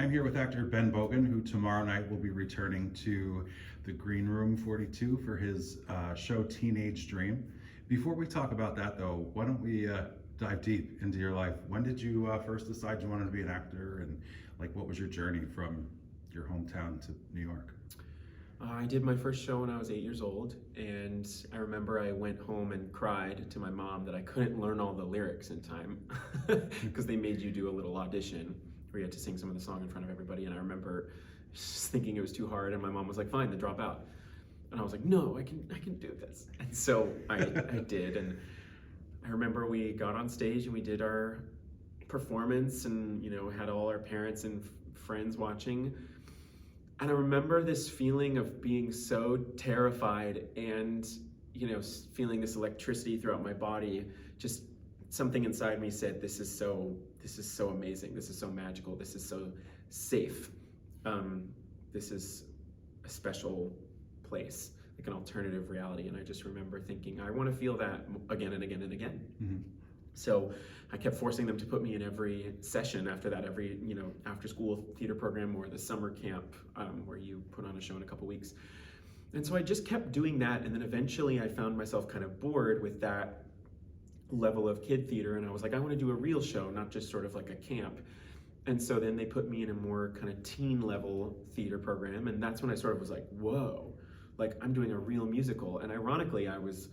I'm here with actor Ben Bogen, who tomorrow night will be returning to the Green Room 42 for his show Teenage Dream. Before we talk about that though, why don't we dive deep into your life? When did you first decide you wanted to be an actor, and what was your journey from your hometown to New York? I did my first show when I was 8 years old, and I remember I went home and cried to my mom that I couldn't learn all the lyrics in time because they made you do a little audition where you had to sing some of the song in front of everybody, and I remember just thinking it was too hard, and my mom was like, fine, then drop out. And I was like, no, I can do this. And so I did, and I remember we got on stage and we did our performance and, had all our parents and friends watching. And I remember this feeling of being so terrified and, feeling this electricity throughout my body. Just something inside me said, this is so amazing. This is so magical. This is so safe. This is a special place, like an alternative reality. And I just remember thinking, I want to feel that again and again and again. Mm-hmm. So I kept forcing them to put me in every session after that, every after school theater program or the summer camp where you put on a show in a couple weeks. And so I just kept doing that, and then eventually I found myself kind of bored with that level of kid theater, and I was like, I want to do a real show, not just sort of like a camp. And so then they put me in a more kind of teen level theater program, and that's when I sort of was like, whoa, I'm doing a real musical. And ironically, I was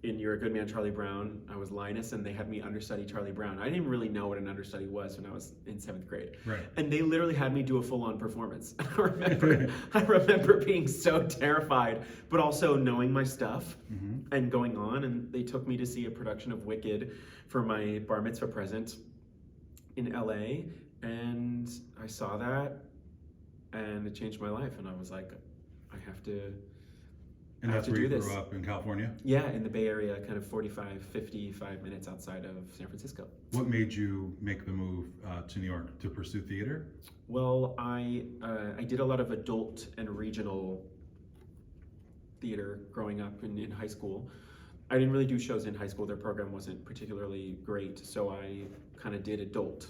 in You're a Good Man, Charlie Brown. I was Linus, and they had me understudy Charlie Brown. I didn't really know what an understudy was when I was in 7th grade. Right. And they literally had me do a full-on performance. I remember being so terrified, but also knowing my stuff and going on. And they took me to see a production of Wicked for my bar mitzvah present in LA. And I saw that, and it changed my life. And I was like, I have to... And that's where you grew up in California? Yeah, in the Bay Area, kind of 55 minutes outside of San Francisco. What made you make the move to New York to pursue theater? Well, I did a lot of adult and regional theater growing up in high school. I didn't really do shows in high school. Their program wasn't particularly great, so I kind of did adult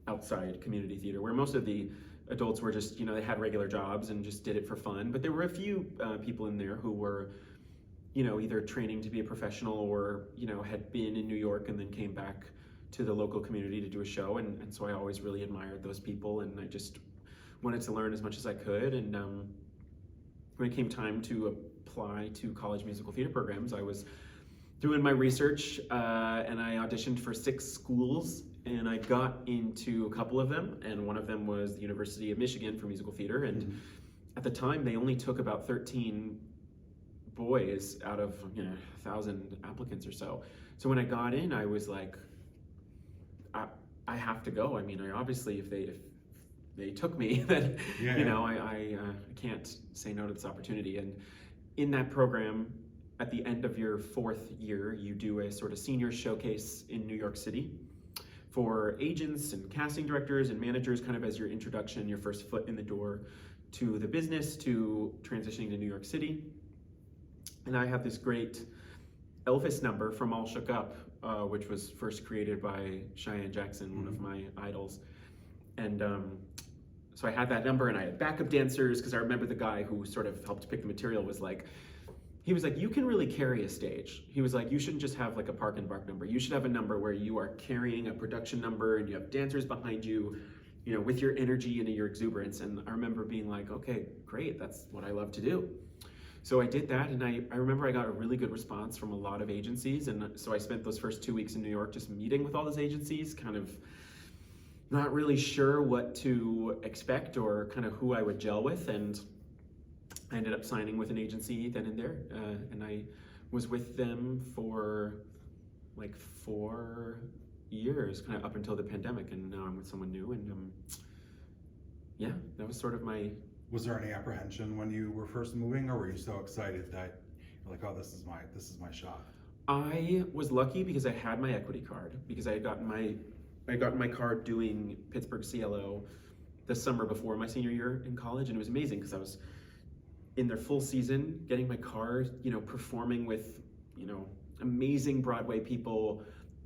outside community theater, where most of the adults were just, they had regular jobs and just did it for fun. But there were a few people in there who were, either training to be a professional or, had been in New York and then came back to the local community to do a show. And so I always really admired those people, and I just wanted to learn as much as I could. And when it came time to apply to college musical theater programs, I was doing my research and I auditioned for 6 schools. And I got into a couple of them, and one of them was the University of Michigan for musical theater. And at the time, they only took about 13 boys out of 1,000 applicants or so. So when I got in, I was like, I have to go. I mean, obviously, if they took me, then I can't say no to this opportunity. And in that program, at the end of your 4th year, you do a sort of senior showcase in New York City for agents and casting directors and managers, kind of as your introduction, your first foot in the door to the business, to transitioning to New York City. And I have this great Elvis number from All Shook Up, which was first created by Cheyenne Jackson, one of my idols. And so I had that number, and I had backup dancers, because I remember the guy who sort of helped pick the material was like, you can really carry a stage. He was like, you shouldn't just have a park and bark number. You should have a number where you are carrying a production number and you have dancers behind you, with your energy and your exuberance. And I remember being like, okay, great, that's what I love to do. So I did that, and I remember I got a really good response from a lot of agencies. And so I spent those first 2 weeks in New York just meeting with all those agencies, kind of not really sure what to expect or kind of who I would gel with. And I ended up signing with an agency then and there, and I was with them for 4 years, kind of up until the pandemic, and now I'm with someone new, and that was sort of my... Was there any apprehension when you were first moving, or were you so excited that you're like, oh, this is my shot? I was lucky because I had my equity card, because I had gotten my card doing Pittsburgh CLO the summer before my senior year in college, and it was amazing because I was in their full season, getting my card, performing with, amazing Broadway people,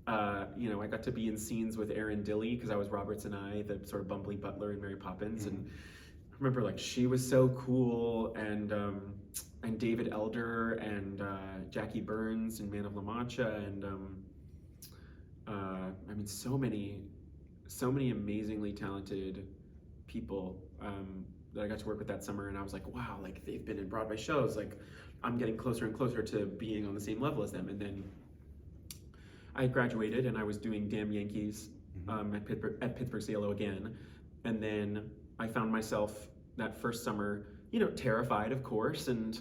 You know, I got to be in scenes with Erin Dilly because I was Robert's and I, the sort of bumbly butler in Mary Poppins, and I remember like she was so cool, and David Elder and Jackie Burns in Man of La Mancha, and I mean so many amazingly talented people that I got to work with that summer, and I was like, wow, like they've been in Broadway shows, like I'm getting closer and closer to being on the same level as them. And then I graduated and I was doing Damn Yankees at Pittsburgh's Yellow again, and then I found myself that first summer, you know, terrified, of course, and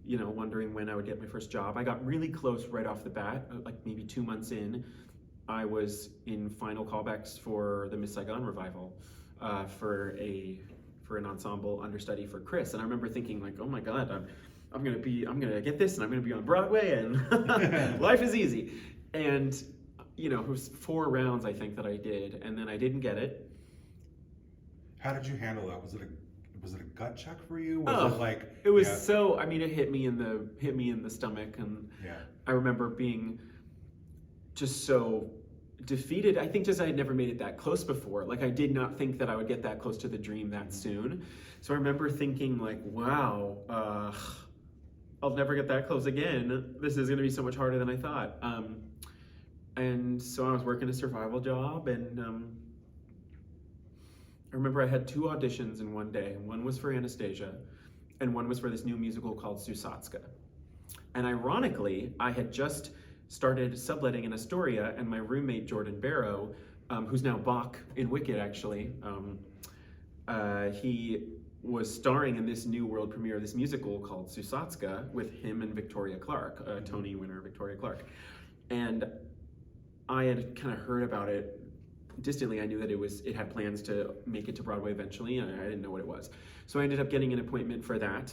you know, wondering when I would get my first job. I got really close right off the bat, like maybe 2 months in. I was in final callbacks for the Miss Saigon revival for an ensemble understudy for Chris, and I remember thinking like, oh my God, I'm gonna get this, and I'm gonna be on Broadway, and life is easy. And you know, it was 4 rounds I think that I did, and then I didn't get it. How did you handle that? Was it a gut check for you? Was it like it was so? I mean, it hit me in the stomach, and I remember being just so defeated. I think just I had never made it that close before. Like I did not think that I would get that close to the dream that soon. So I remember thinking like, wow, I'll never get that close again. This is going to be so much harder than I thought. And so I was working a survival job, and I remember I had 2 auditions in one day. One was for Anastasia, and one was for this new musical called Susatska. And ironically, I had just started subletting in Astoria, and my roommate Jordan Barrow, who's now Bach in Wicked actually, he was starring in this new world premiere of this musical called Susatska with him and Victoria Clark, Tony winner Victoria Clark. And I had kind of heard about it distantly. I knew that it had plans to make it to Broadway eventually, and I didn't know what it was. So I ended up getting an appointment for that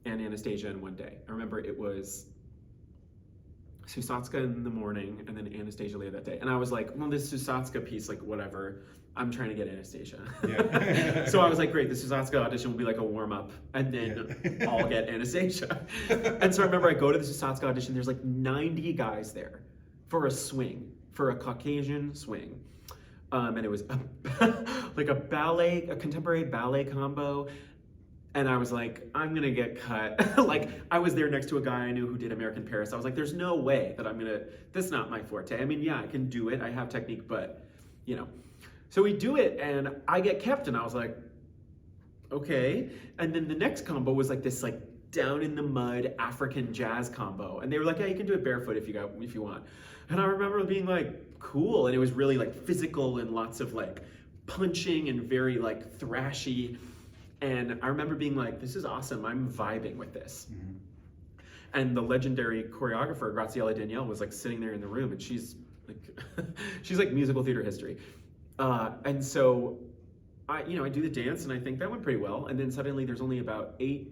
and Anastasia in one day. I remember it was Susatska in the morning and then Anastasia later that day. And I was like, well, this Susatska piece, like whatever, I'm trying to get Anastasia. Yeah. So I was like, great, the Susatska audition will be like a warm-up, and then I'll get Anastasia. And so I remember I go to the Susatska audition, there's like 90 guys there for a swing, for a Caucasian swing. And it was like a contemporary ballet combo. And I was like, I'm gonna get cut. Like, I was there next to a guy I knew who did American Paris. I was like, there's no way that that's not my forte. I mean, yeah, I can do it, I have technique, but, you know. So we do it, and I get kept, and I was like, okay. And then the next combo was like this, like, down in the mud African jazz combo. And they were like, yeah, you can do it barefoot if you want. And I remember being like, cool. And it was really like physical and lots of like punching and very like thrashy. And I remember being like, this is awesome. I'm vibing with this. Mm-hmm. And the legendary choreographer, Graciela Danielle, was like sitting there in the room, and she's like musical theater history. And so I do the dance, and I think that went pretty well. And then suddenly there's only about eight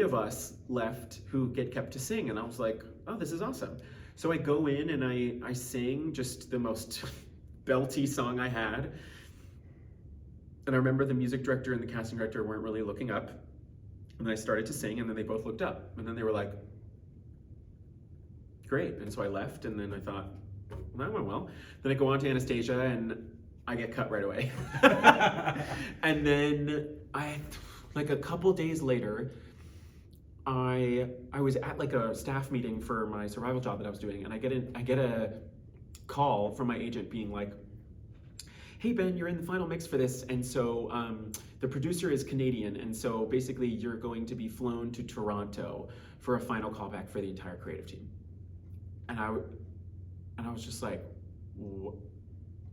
of us left who get kept to sing. And I was like, oh, this is awesome. So I go in and I sing just the most belty song I had. And I remember the music director and the casting director weren't really looking up. And I started to sing, and then they both looked up. And then they were like, great. And so I left, and then I thought, well, that went well. Then I go on to Anastasia, and I get cut right away. And then like a couple days later, I was at like a staff meeting for my survival job that I was doing, and I get a call from my agent being like, hey Ben, you're in the final mix for this, and so the producer is Canadian, and so basically you're going to be flown to Toronto for a final callback for the entire creative team. And I was just like,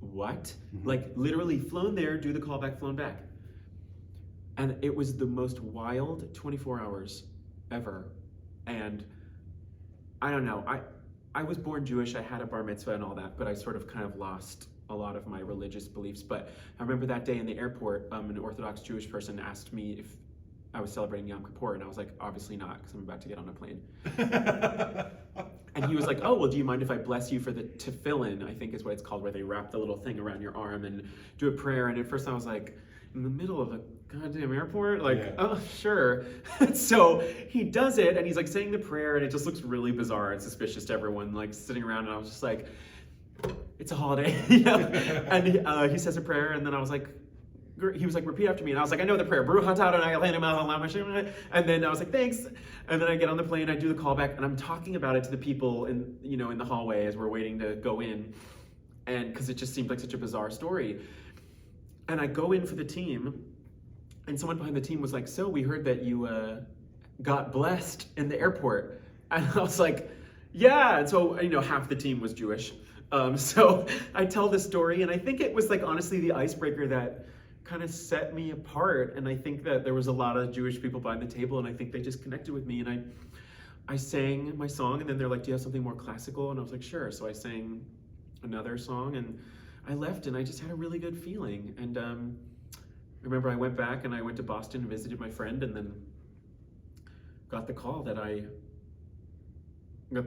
what? Mm-hmm. Like literally flown there, do the callback, flown back. And it was the most wild 24 hours ever. And I don't know, I was born Jewish, I had a bar mitzvah and all that, but I sort of kind of lost a lot of my religious beliefs. But I remember that day in the airport, an Orthodox Jewish person asked me if I was celebrating Yom Kippur, and I was like, obviously not, because I'm about to get on a plane. And he was like, oh, well, do you mind if I bless you for the tefillin, I think is what it's called, where they wrap the little thing around your arm and do a prayer. And at first I was like, in the middle of a goddamn airport? Like, yeah. Oh, sure. So he does it, and he's like saying the prayer, and it just looks really bizarre and suspicious to everyone like sitting around. And I was just like, it's a holiday. And he says a prayer, and then I was like, he was like, repeat after me, and I was like, I know the prayer. And then I was like, thanks. And then I get on the plane, I do the callback, and I'm talking about it to the people in the hallway as we're waiting to go in, and because it just seemed like such a bizarre story. And I go in for the team, and someone behind the team was like, so we heard that you got blessed in the airport. And I was like, yeah. And so, half the team was Jewish. So I tell this story, and I think it was like honestly the icebreaker that kind of set me apart. And I think that there was a lot of Jewish people behind the table, and I think they just connected with me. And I sang my song, and then they're like, do you have something more classical? And I was like, sure. So I sang another song, and I left, and I just had a really good feeling. And I remember I went back and I went to Boston and visited my friend, and then got the call that I got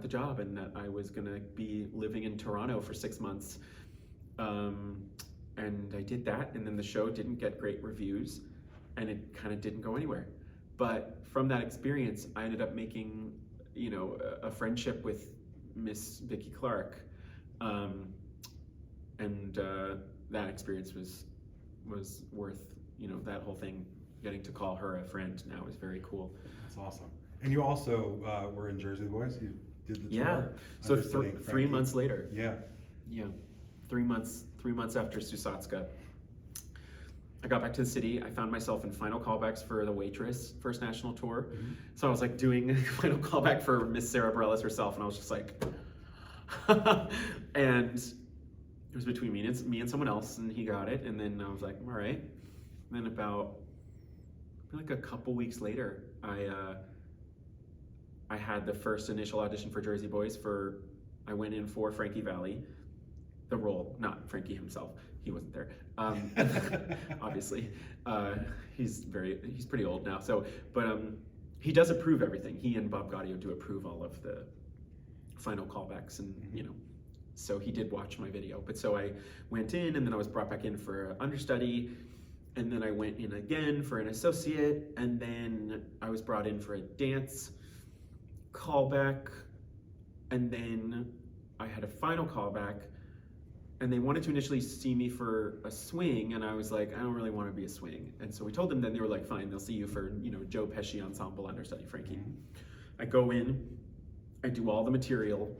the job, and that I was gonna be living in Toronto for 6 months. And I did that, and then the show didn't get great reviews, and it kind of didn't go anywhere. But from that experience, I ended up making, a friendship with Miss Vicki Clark, and that experience was worth, that whole thing. Getting to call her a friend now is very cool. That's awesome. And you also were in Jersey Boys. You did the tour. Yeah. So 3 months later. Yeah. Yeah. 3 months after Susatska, I got back to the city. I found myself in final callbacks for The Waitress first national tour. Mm-hmm. So I was like doing a final callback for Miss Sarah Bareilles herself, and I was just like, and it was between me and someone else, and he got it. And then I was like, all right. And then about like a couple weeks later, I had the first initial audition for Jersey Boys. I went in for Frankie Valli, the role, not Frankie himself. He wasn't there, obviously. He's pretty old now. So, but he does approve everything. He and Bob Gaudio do approve all of the final callbacks, and so he did watch my video. But so I went in, and then I was brought back in for an understudy. And then I went in again for an associate, and then I was brought in for a dance callback, and then I had a final callback, and they wanted to initially see me for a swing, and I was like, I don't really want to be a swing. And so we told them, then they were like, fine, they'll see you for, Joe Pesci ensemble understudy Frankie. Mm-hmm. I go in, I do all the material,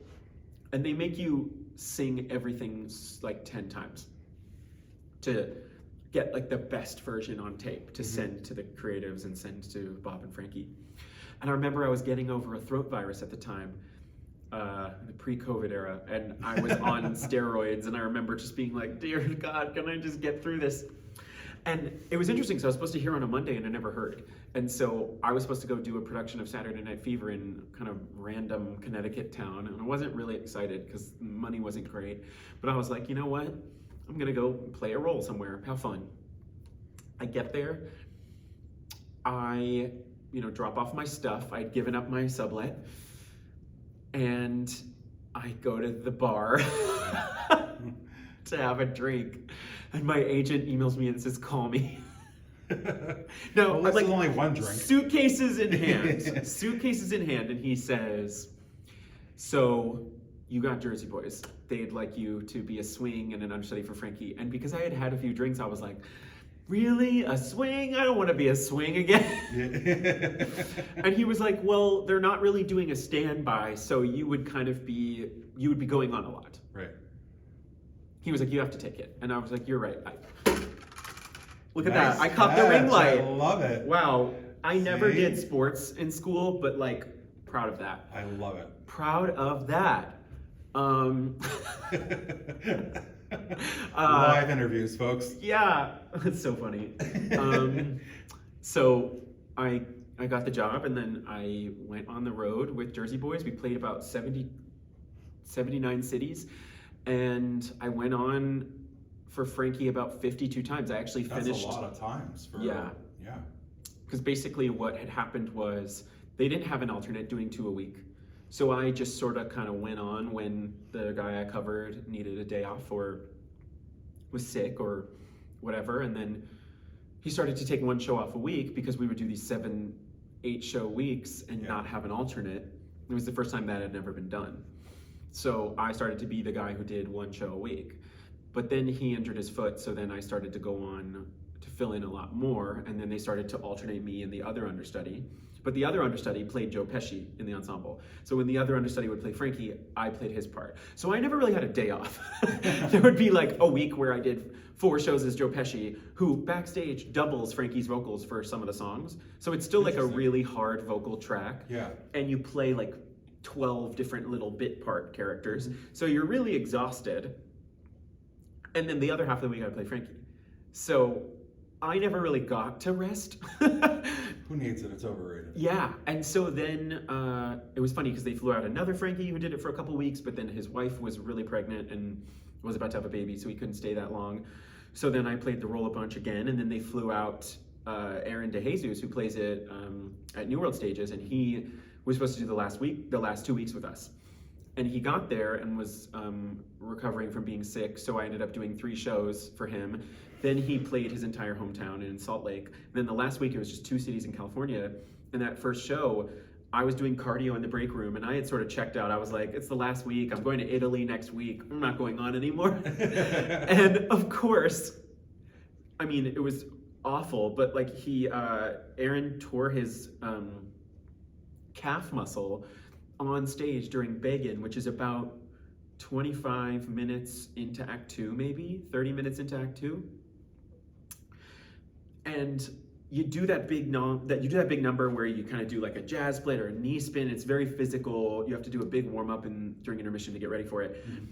and they make you sing everything like 10 times to get like the best version on tape to send to the creatives and send to Bob and Frankie. And I remember I was getting over a throat virus at the time, the pre-COVID era, and I was on steroids, and I remember just being like, dear God, can I just get through this? And it was interesting, so I was supposed to hear on a Monday, and I never heard. And so I was supposed to go do a production of Saturday Night Fever in kind of random Connecticut town, and I wasn't really excited because money wasn't great. But I was like, you know what? I'm gonna go play a role somewhere, have fun. I get there, I, drop off my stuff. I'd given up my sublet, and I go to the bar to have a drink, and my agent emails me and says, call me. No, well, like only one drink. Suitcases in hand, and he says, so you got Jersey Boys. They'd like you to be a swing and an understudy for Frankie. And because I had had a few drinks, I was like, really? A swing? I don't want to be a swing again. And he was like, well, they're not really doing a standby, so you would be going on a lot. Right. He was like, you have to take it. And I was like, you're right. Look at that. I caught the ring light. I love it. Wow. I never did sports in school, but like, proud of that. I love it. Proud of that. Live interviews, folks. Yeah, it's so funny. So I got the job, and then I went on the road with Jersey Boys. We played about 79 cities, and I went on for Frankie about 52 times. I actually finished. That's a lot of times. Yeah. Because basically what had happened was they didn't have an alternate doing 2 a week. So I just sort of kind of went on when the guy I covered needed a day off or was sick or whatever. And then he started to take 1 show off a week because we would do these 7-8 show weeks and not have an alternate. It was the first time that had never been done. So I started to be the guy who did one show a week. But then he injured his foot, so then I started to go on to fill in a lot more, and then they started to alternate me and the other understudy. But the other understudy played Joe Pesci in the ensemble. So when the other understudy would play Frankie, I played his part. So I never really had a day off. There would be like a week where I did 4 shows as Joe Pesci, who backstage doubles Frankie's vocals for some of the songs. So it's still like a really hard vocal track. Yeah. And you play like 12 different little bit part characters. So you're really exhausted. And then the other half of the week I play Frankie. So I never really got to rest. Who needs it? It's overrated. Yeah, and so then it was funny because they flew out another Frankie who did it for a couple weeks, but then his wife was really pregnant and was about to have a baby, so he couldn't stay that long. So then I played the role a bunch again, and then they flew out Aaron DeJesus, who plays it at New World Stages, and he was supposed to do the last 2 weeks with us. And he got there and was recovering from being sick, so I ended up doing 3 shows for him. Then he played his entire hometown in Salt Lake. Then the last week, it was just 2 cities in California. And that first show, I was doing cardio in the break room, and I had sort of checked out. I was like, it's the last week. I'm going to Italy next week. I'm not going on anymore. And of course, I mean, it was awful, but like Aaron tore his calf muscle on stage during Bogen, which is about 25 minutes into Act 2, maybe 30 minutes into Act 2. And you do that big number where you kind of do like a jazz split or a knee spin. It's very physical. You have to do a big warm up during intermission to get ready for it. Mm-hmm.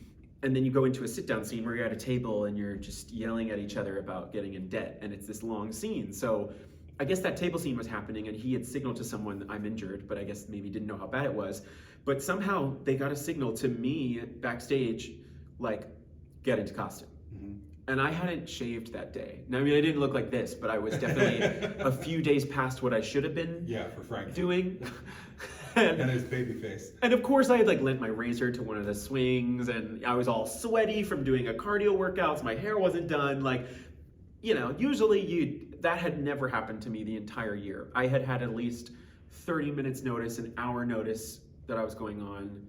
And then you go into a sit down scene where you're at a table and you're just yelling at each other about getting in debt. And it's this long scene. So I guess that table scene was happening and he had signaled to someone, I'm injured, but I guess maybe didn't know how bad it was. But somehow they got a signal to me backstage, like, get into costume. Mm-hmm. And I hadn't shaved that day. Now, I mean, I didn't look like this, but I was definitely a few days past what I should have been for Frank doing. and his baby face. And of course, I had like lent my razor to one of the swings, and I was all sweaty from doing a cardio workout, so my hair wasn't done. Like, you know, usually that had never happened to me the entire year. I had had at least 30 minutes notice, an hour notice that I was going on.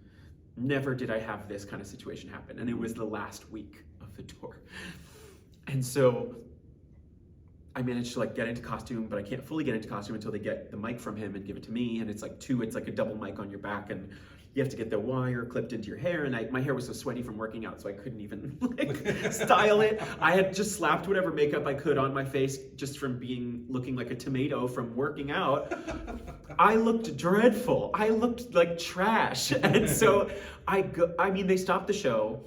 Never did I have this kind of situation happen. And it was the last week of the tour. And so I managed to like get into costume, but I can't fully get into costume until they get the mic from him and give it to me. And it's like a double mic on your back, and you have to get the wire clipped into your hair. And my hair was so sweaty from working out, so I couldn't even like style it. I had just slapped whatever makeup I could on my face just from looking like a tomato from working out. I looked dreadful. I looked like trash. And so they stopped the show,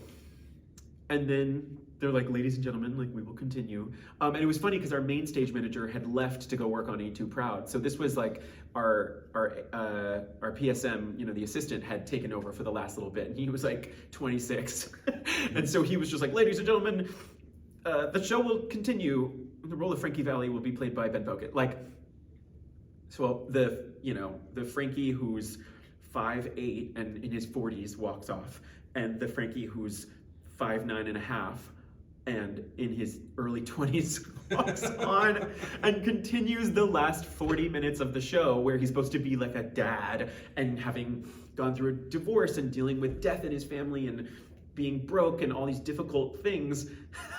and then they're like, ladies and gentlemen, like, we will continue. And it was funny because our main stage manager had left to go work on Ain't Too Proud. So this was like our PSM, you know, the assistant had taken over for the last little bit, and he was like 26. And so he was just like, ladies and gentlemen, the show will continue. The role of Frankie Valli will be played by Ben Bogen. Like, so the Frankie who's 5'8" and in his 40s walks off, and the Frankie who's 5'9.5" and in his early 20s walks on and continues the last 40 minutes of the show where he's supposed to be like a dad and having gone through a divorce and dealing with death in his family and being broke and all these difficult things.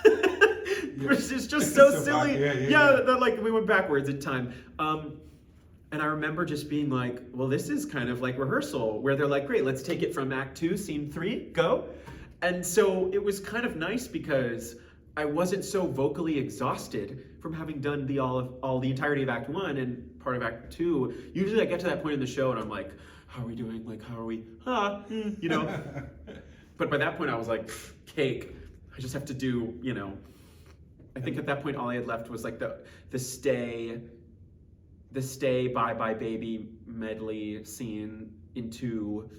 Which is just so silly. That like we went backwards in time. And I remember just being like, well, this is kind of like rehearsal, where they're like, great, let's take it from Act 2, Scene 3, go. And so it was kind of nice because I wasn't so vocally exhausted from having done the entirety of Act 1 and part of Act 2. Usually I get to that point in the show and I'm like, how are we doing? Like, how are we? You know? But by that point I was like, cake. I just have to do, you know. I think at that point all I had left was like the stay Bye Bye Baby medley scene into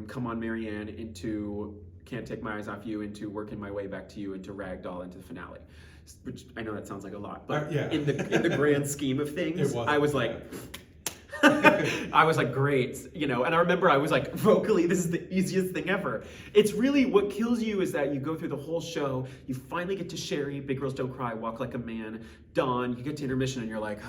Come On Marianne, into Can't Take My Eyes Off You, into Working My Way Back to You, into Ragdoll, into the finale. Which I know that sounds like a lot, but in the grand scheme of things, I was like, I was like, great, you know. And I remember I was like, vocally, this is the easiest thing ever. It's really what kills you is that you go through the whole show, you finally get to Sherry, Big Girls Don't Cry, Walk Like a Man, Dawn, you get to intermission and you're like,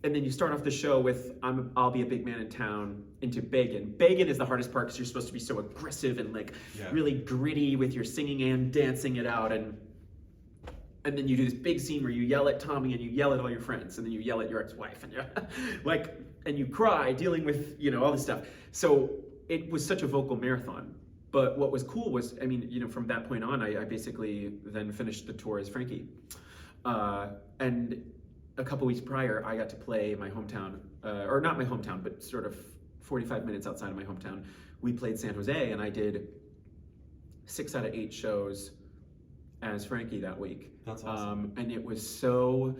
and then you start off the show with I'll be a big man in town into Bogen. Bogen is the hardest part because you're supposed to be so aggressive and like really gritty with your singing and dancing it out, and then you do this big scene where you yell at Tommy and you yell at all your friends and then you yell at your ex-wife and you're like, and you cry dealing with, you know, all this stuff. So it was such a vocal marathon. But what was cool was, I mean, you know, from that point on, I basically then finished the tour as Frankie. And a couple weeks prior, I got to play my hometown, or not my hometown, but sort of 45 minutes outside of my hometown. We played San Jose, and I did 6 out of 8 shows as Frankie that week. That's awesome. And it was so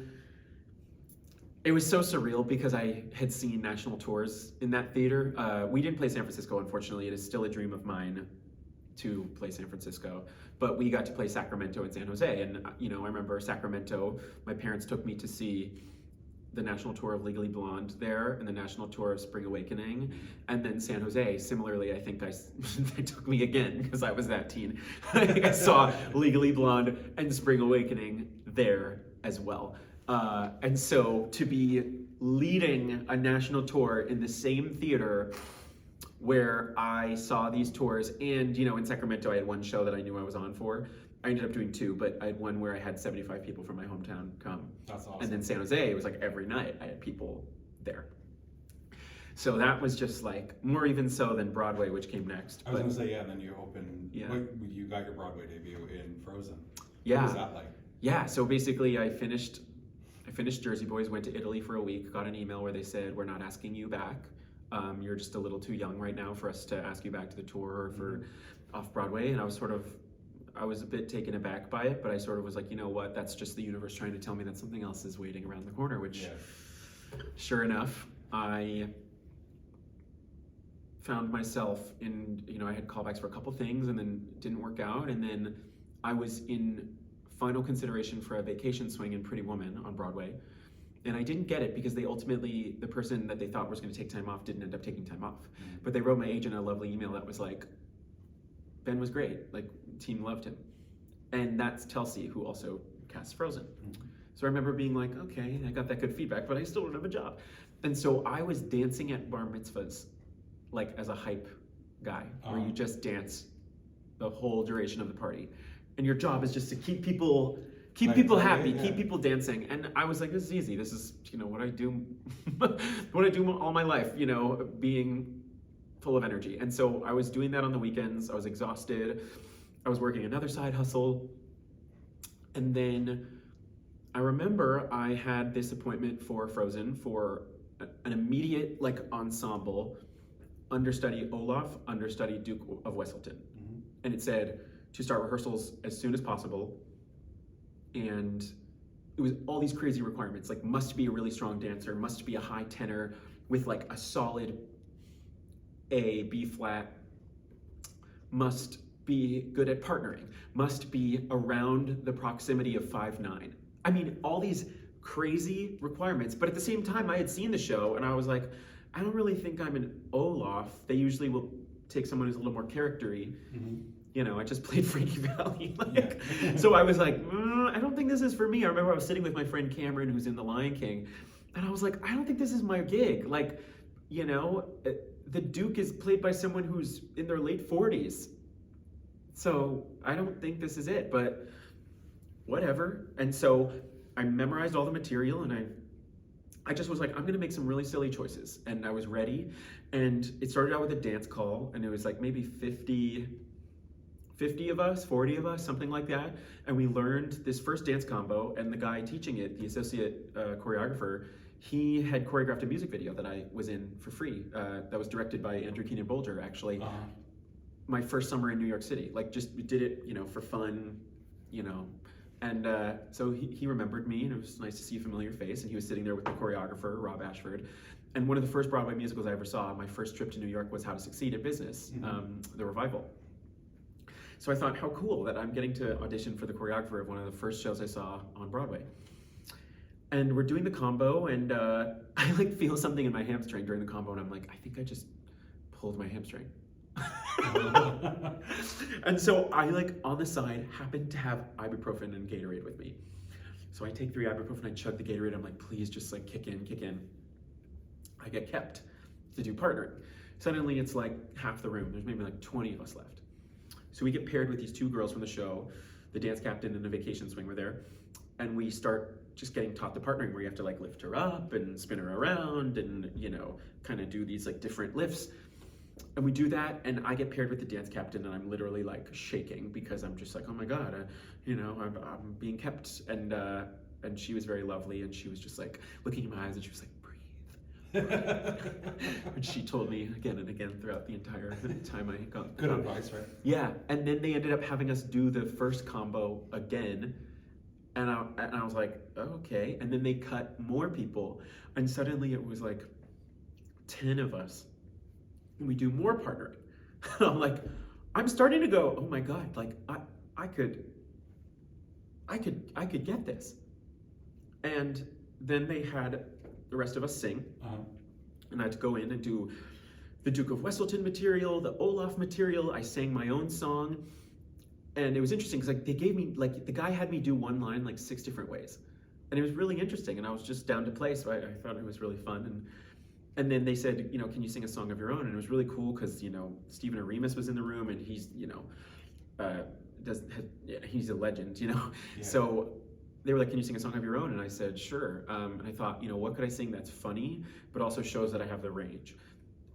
surreal because I had seen national tours in that theater. We didn't play San Francisco, unfortunately. It is still a dream of mine to play San Francisco, but we got to play Sacramento and San Jose. And you know, I remember Sacramento, my parents took me to see the national tour of Legally Blonde there and the national tour of Spring Awakening. And then San Jose, similarly, I think they took me again because I was that teen. I saw Legally Blonde and Spring Awakening there as well. And so to be leading a national tour in the same theater where I saw these tours, and you know, in Sacramento I had one show that I knew I was on for. I ended up doing 2, but I had one where I had 75 people from my hometown come. That's awesome. And then San Jose, it was like every night I had people there. So that was just like more even so than Broadway, which came next. I was gonna say, and then you opened, Yeah. you got your Broadway debut in Frozen. Yeah. What was that like? Yeah, so basically I finished Jersey Boys, went to Italy for a week, got an email where they said, we're not asking you back. You're just a little too young right now for us to ask you back to the tour or for off-Broadway. And I was a bit taken aback by it, but I sort of was like, you know what, that's just the universe trying to tell me that something else is waiting around the corner, which sure enough, I found myself in, you know, I had callbacks for a couple things and then it didn't work out. And then I was in final consideration for a vacation swing in Pretty Woman on Broadway. And I didn't get it because the person that they thought was going to take time off didn't end up taking time off. But they wrote my agent a lovely email that was like, Ben was great, like, team loved him. And that's Telsey, who also casts Frozen. So I remember being like, okay, I got that good feedback, but I still don't have a job. And so I was dancing at bar mitzvahs, like as a hype guy, where you just dance the whole duration of the party. And your job is just to keep people happy, keep people dancing. And I was like, this is easy. This is, you know, what I do, what I do all my life, you know, being full of energy. And so I was doing that on the weekends. I was exhausted. I was working another side hustle. And then I remember I had this appointment for Frozen for an immediate like ensemble, understudy Olaf, understudy Duke of Wesselton. And it said to start rehearsals as soon as possible. And it was all these crazy requirements, like must be a really strong dancer, must be a high tenor with like a solid A, B flat, must be good at partnering, must be around the proximity of 5'9". I mean, all these crazy requirements, but at the same time I had seen the show and I was like, I don't really think I'm an Olaf. They usually will take someone who's a little more character-y. You know, I just played Frankie Valli. So I was like, I don't think this is for me. I remember I was sitting with my friend Cameron, who's in The Lion King, and I was like, I don't think this is my gig. Like, you know, the Duke is played by someone who's in their late 40s. So I don't think this is it, but whatever. And so I memorized all the material and I just was like, I'm gonna make some really silly choices. And I was ready. And it started out with a dance call and it was like maybe 50 of us, 40 of us, something like that. And we learned this first dance combo, and the guy teaching it, the associate choreographer, he had choreographed a music video that I was in for free. That was directed by Andrew Keenan Bolger, actually. My first summer in New York City, like just did it, you know, for fun, you know. And so he remembered me, and it was nice to see a familiar face. And he was sitting there with the choreographer, Rob Ashford. And one of the first Broadway musicals I ever saw, my first trip to New York, was How to Succeed at Business, the revival. So I thought, how cool that I'm getting to audition for the choreographer of one of the first shows I saw on Broadway. And we're doing the combo, and I like feel something in my hamstring during the combo, and I'm like, I think I just pulled my hamstring. And so I like on the side happened to have ibuprofen and Gatorade with me. So I take 3 ibuprofen, I chug the Gatorade, I'm like, please just like kick in. I get kept to do partnering. Suddenly it's like half the room, there's maybe like 20 of us left. So we get paired with these 2 girls from the show, the dance captain and the vacation swing were there, and we start just getting taught the partnering where you have to like lift her up and spin her around and, you know, kind of do these like different lifts. And we do that, and I get paired with the dance captain, and I'm literally like shaking because I'm just like, oh my God, you know, I'm being kept. And she was very lovely, and she was just like looking in my eyes, and she was like, breathe. And she told me again and again throughout the entire time I got Good advice, right? Yeah, and then they ended up having us do the first combo again, and I was like, okay. And then they cut more people, and suddenly it was like 10 of us. And we do more partnering. I'm like, I'm starting to go, oh my God, like I could get this. And then they had the rest of us sing, and I had to go in and do the Duke of Wesselton material, the Olaf material. I sang my own song, and it was interesting because like they gave me, like the guy had me do one line like 6 different ways, and it was really interesting. And I was just down to play, so I thought it was really fun. And then they said, you know, can you sing a song of your own? And it was really cool because, you know, Stephen Aremus was in the room, and he's, you know, he's a legend, you know. Yeah. So they were like, can you sing a song of your own? And I said, sure. And I thought, you know, what could I sing that's funny, but also shows that I have the range?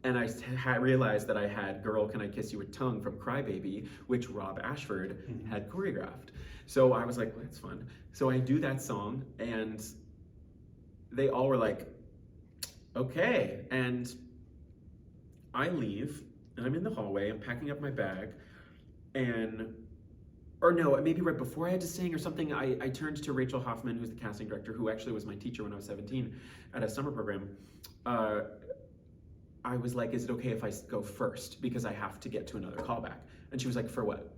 And I realized that I had Girl, Can I Kiss You With Tongue from Crybaby, which Rob Ashford had choreographed. So I was like, well, that's fun. So I do that song, and they all were like, okay. And I leave, and I'm in the hallway, I'm packing up my bag, or no, maybe right before I had to sing or something, I turned to Rachel Hoffman, who's the casting director, who actually was my teacher when I was 17 at a summer program. I was like, is it okay if I go first? Because I have to get to another callback. And she was like, for what?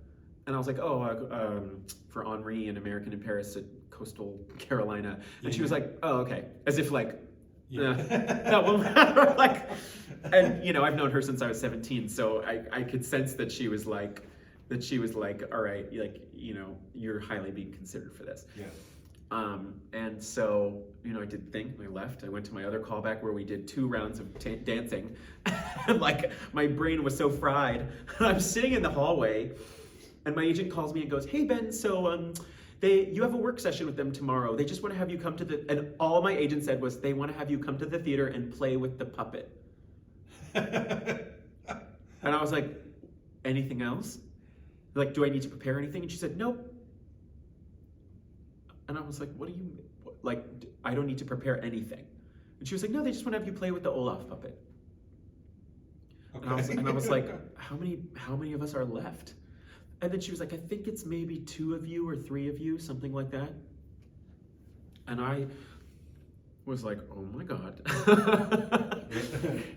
And I was like, for Henri and American in Paris at Coastal Carolina. And she was like, oh, okay. As if like, that won't matter. Like, and you know, I've known her since I was 17, so I could sense that she was like, all right, like, you know, you're highly being considered for this. Yeah. And so, you know, I did the thing, I left, I went to my other callback where we did 2 rounds of dancing. And like, my brain was so fried. I'm sitting in the hallway, and my agent calls me and goes, hey Ben, so you have a work session with them tomorrow. They just want to have you come to and all my agent said was, they want to have you come to the theater and play with the puppet. And I was like, anything else? Like, do I need to prepare anything? And she said, nope. And I was like, what do you, like, I don't need to prepare anything. And she was like, no, they just want to have you play with the Olaf puppet. Okay. And I was like, how many of us are left? And then she was like, I think it's maybe 2 of you or 3 of you, something like that. And I was like, oh my God.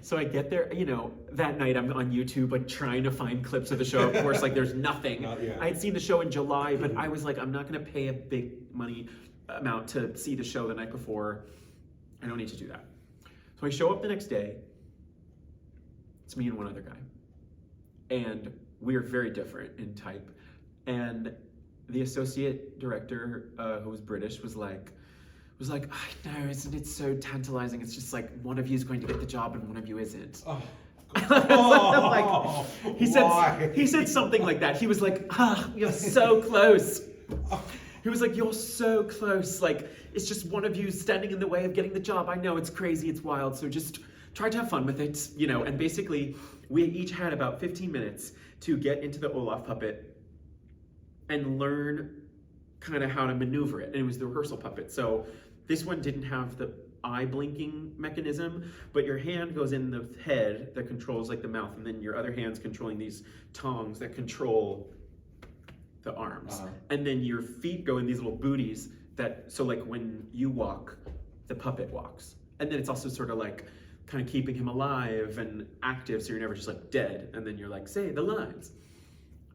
So I get there, you know, that night I'm on YouTube, like trying to find clips of the show. Of course, like there's nothing. I had seen the show in July, but I was like, I'm not going to pay a big money amount to see the show the night before. I don't need to do that. So I show up the next day. It's me and one other guy. And we are very different in type. And the associate director, who was British, was like, I know, isn't it so tantalizing? It's just like one of you is going to get the job and one of you isn't. He said something like that. He was like, you're so close. He was like, you're so close. Like, it's just one of you standing in the way of getting the job. I know, it's crazy, it's wild, so just try to have fun with it, you know. And basically, we each had about 15 minutes to get into the Olaf puppet and learn kind of how to maneuver it. And it was the rehearsal puppet. So this one didn't have the eye blinking mechanism, but your hand goes in the head that controls like the mouth, and then your other hand's controlling these tongs that control the arms. And then your feet go in these little booties so like when you walk, the puppet walks. And then it's also sort of like kind of keeping him alive and active, so you're never just like dead, and then you're like, say the lines.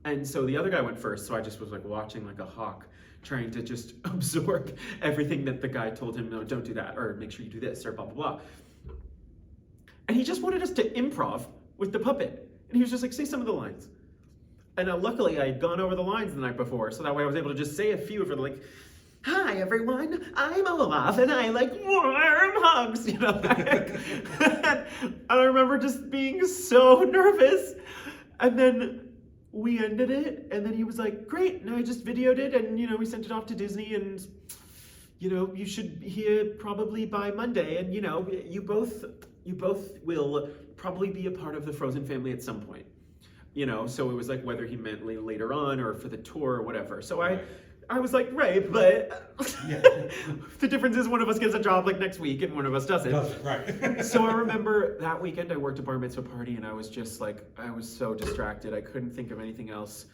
And so the other guy went first, so I just was like watching like a hawk, trying to just absorb everything that the guy told him, no, don't do that, or make sure you do this, or blah, blah, blah. And he just wanted us to improv with the puppet. And he was just like, say some of the lines. And luckily I had gone over the lines the night before, so that way I was able to just say a few of it, like, hi everyone, I'm Olaf and I like warm hugs, you know. And I remember just being so nervous. And then we ended it, and then he was like, great, and I just videoed it, and we sent it off to Disney, and you should hear probably by Monday, and you both will probably be a part of the Frozen family at some point. So it was like whether he meant later on or for the tour or whatever. So Right. I was like, right, but Yeah. the difference is one of us gets a job like next week and one of us doesn't. Right. So I remember that weekend I worked a bar mitzvah party and I was just like, I was so distracted. I couldn't think of anything else.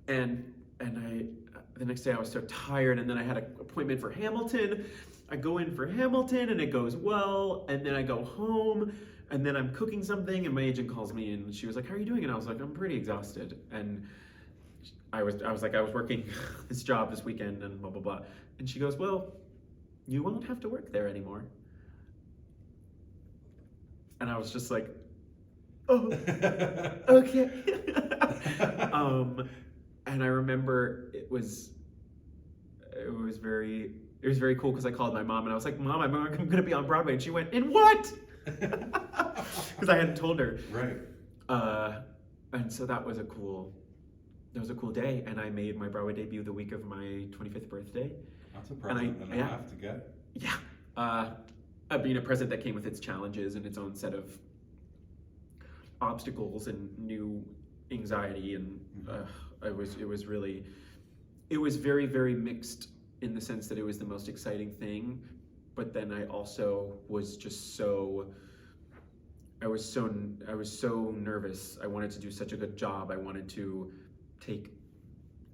And the next day I was so tired, and then I had an appointment for Hamilton. I go in for Hamilton and it goes well, and then I go home and then I'm cooking something and my agent calls me and she was like, how are you doing? And I was like, I'm pretty exhausted. And I was like, I was working this job this weekend and blah, blah, blah. And she goes, well, you won't have to work there anymore. And I was just like, oh, okay. And I remember it was very cool because I called my mom and I was like, Mom, I'm going to be on Broadway. And she went, in what? Because I hadn't told her. Right. And so that was a cool day, and I made my Broadway debut the week of my 25th birthday. That's a present and a half to get. Yeah. Being a present that came with its challenges and its own set of obstacles and new anxiety, and it was very, very mixed in the sense that it was the most exciting thing, but then I also was just I was so nervous. I wanted to do such a good job. I wanted to take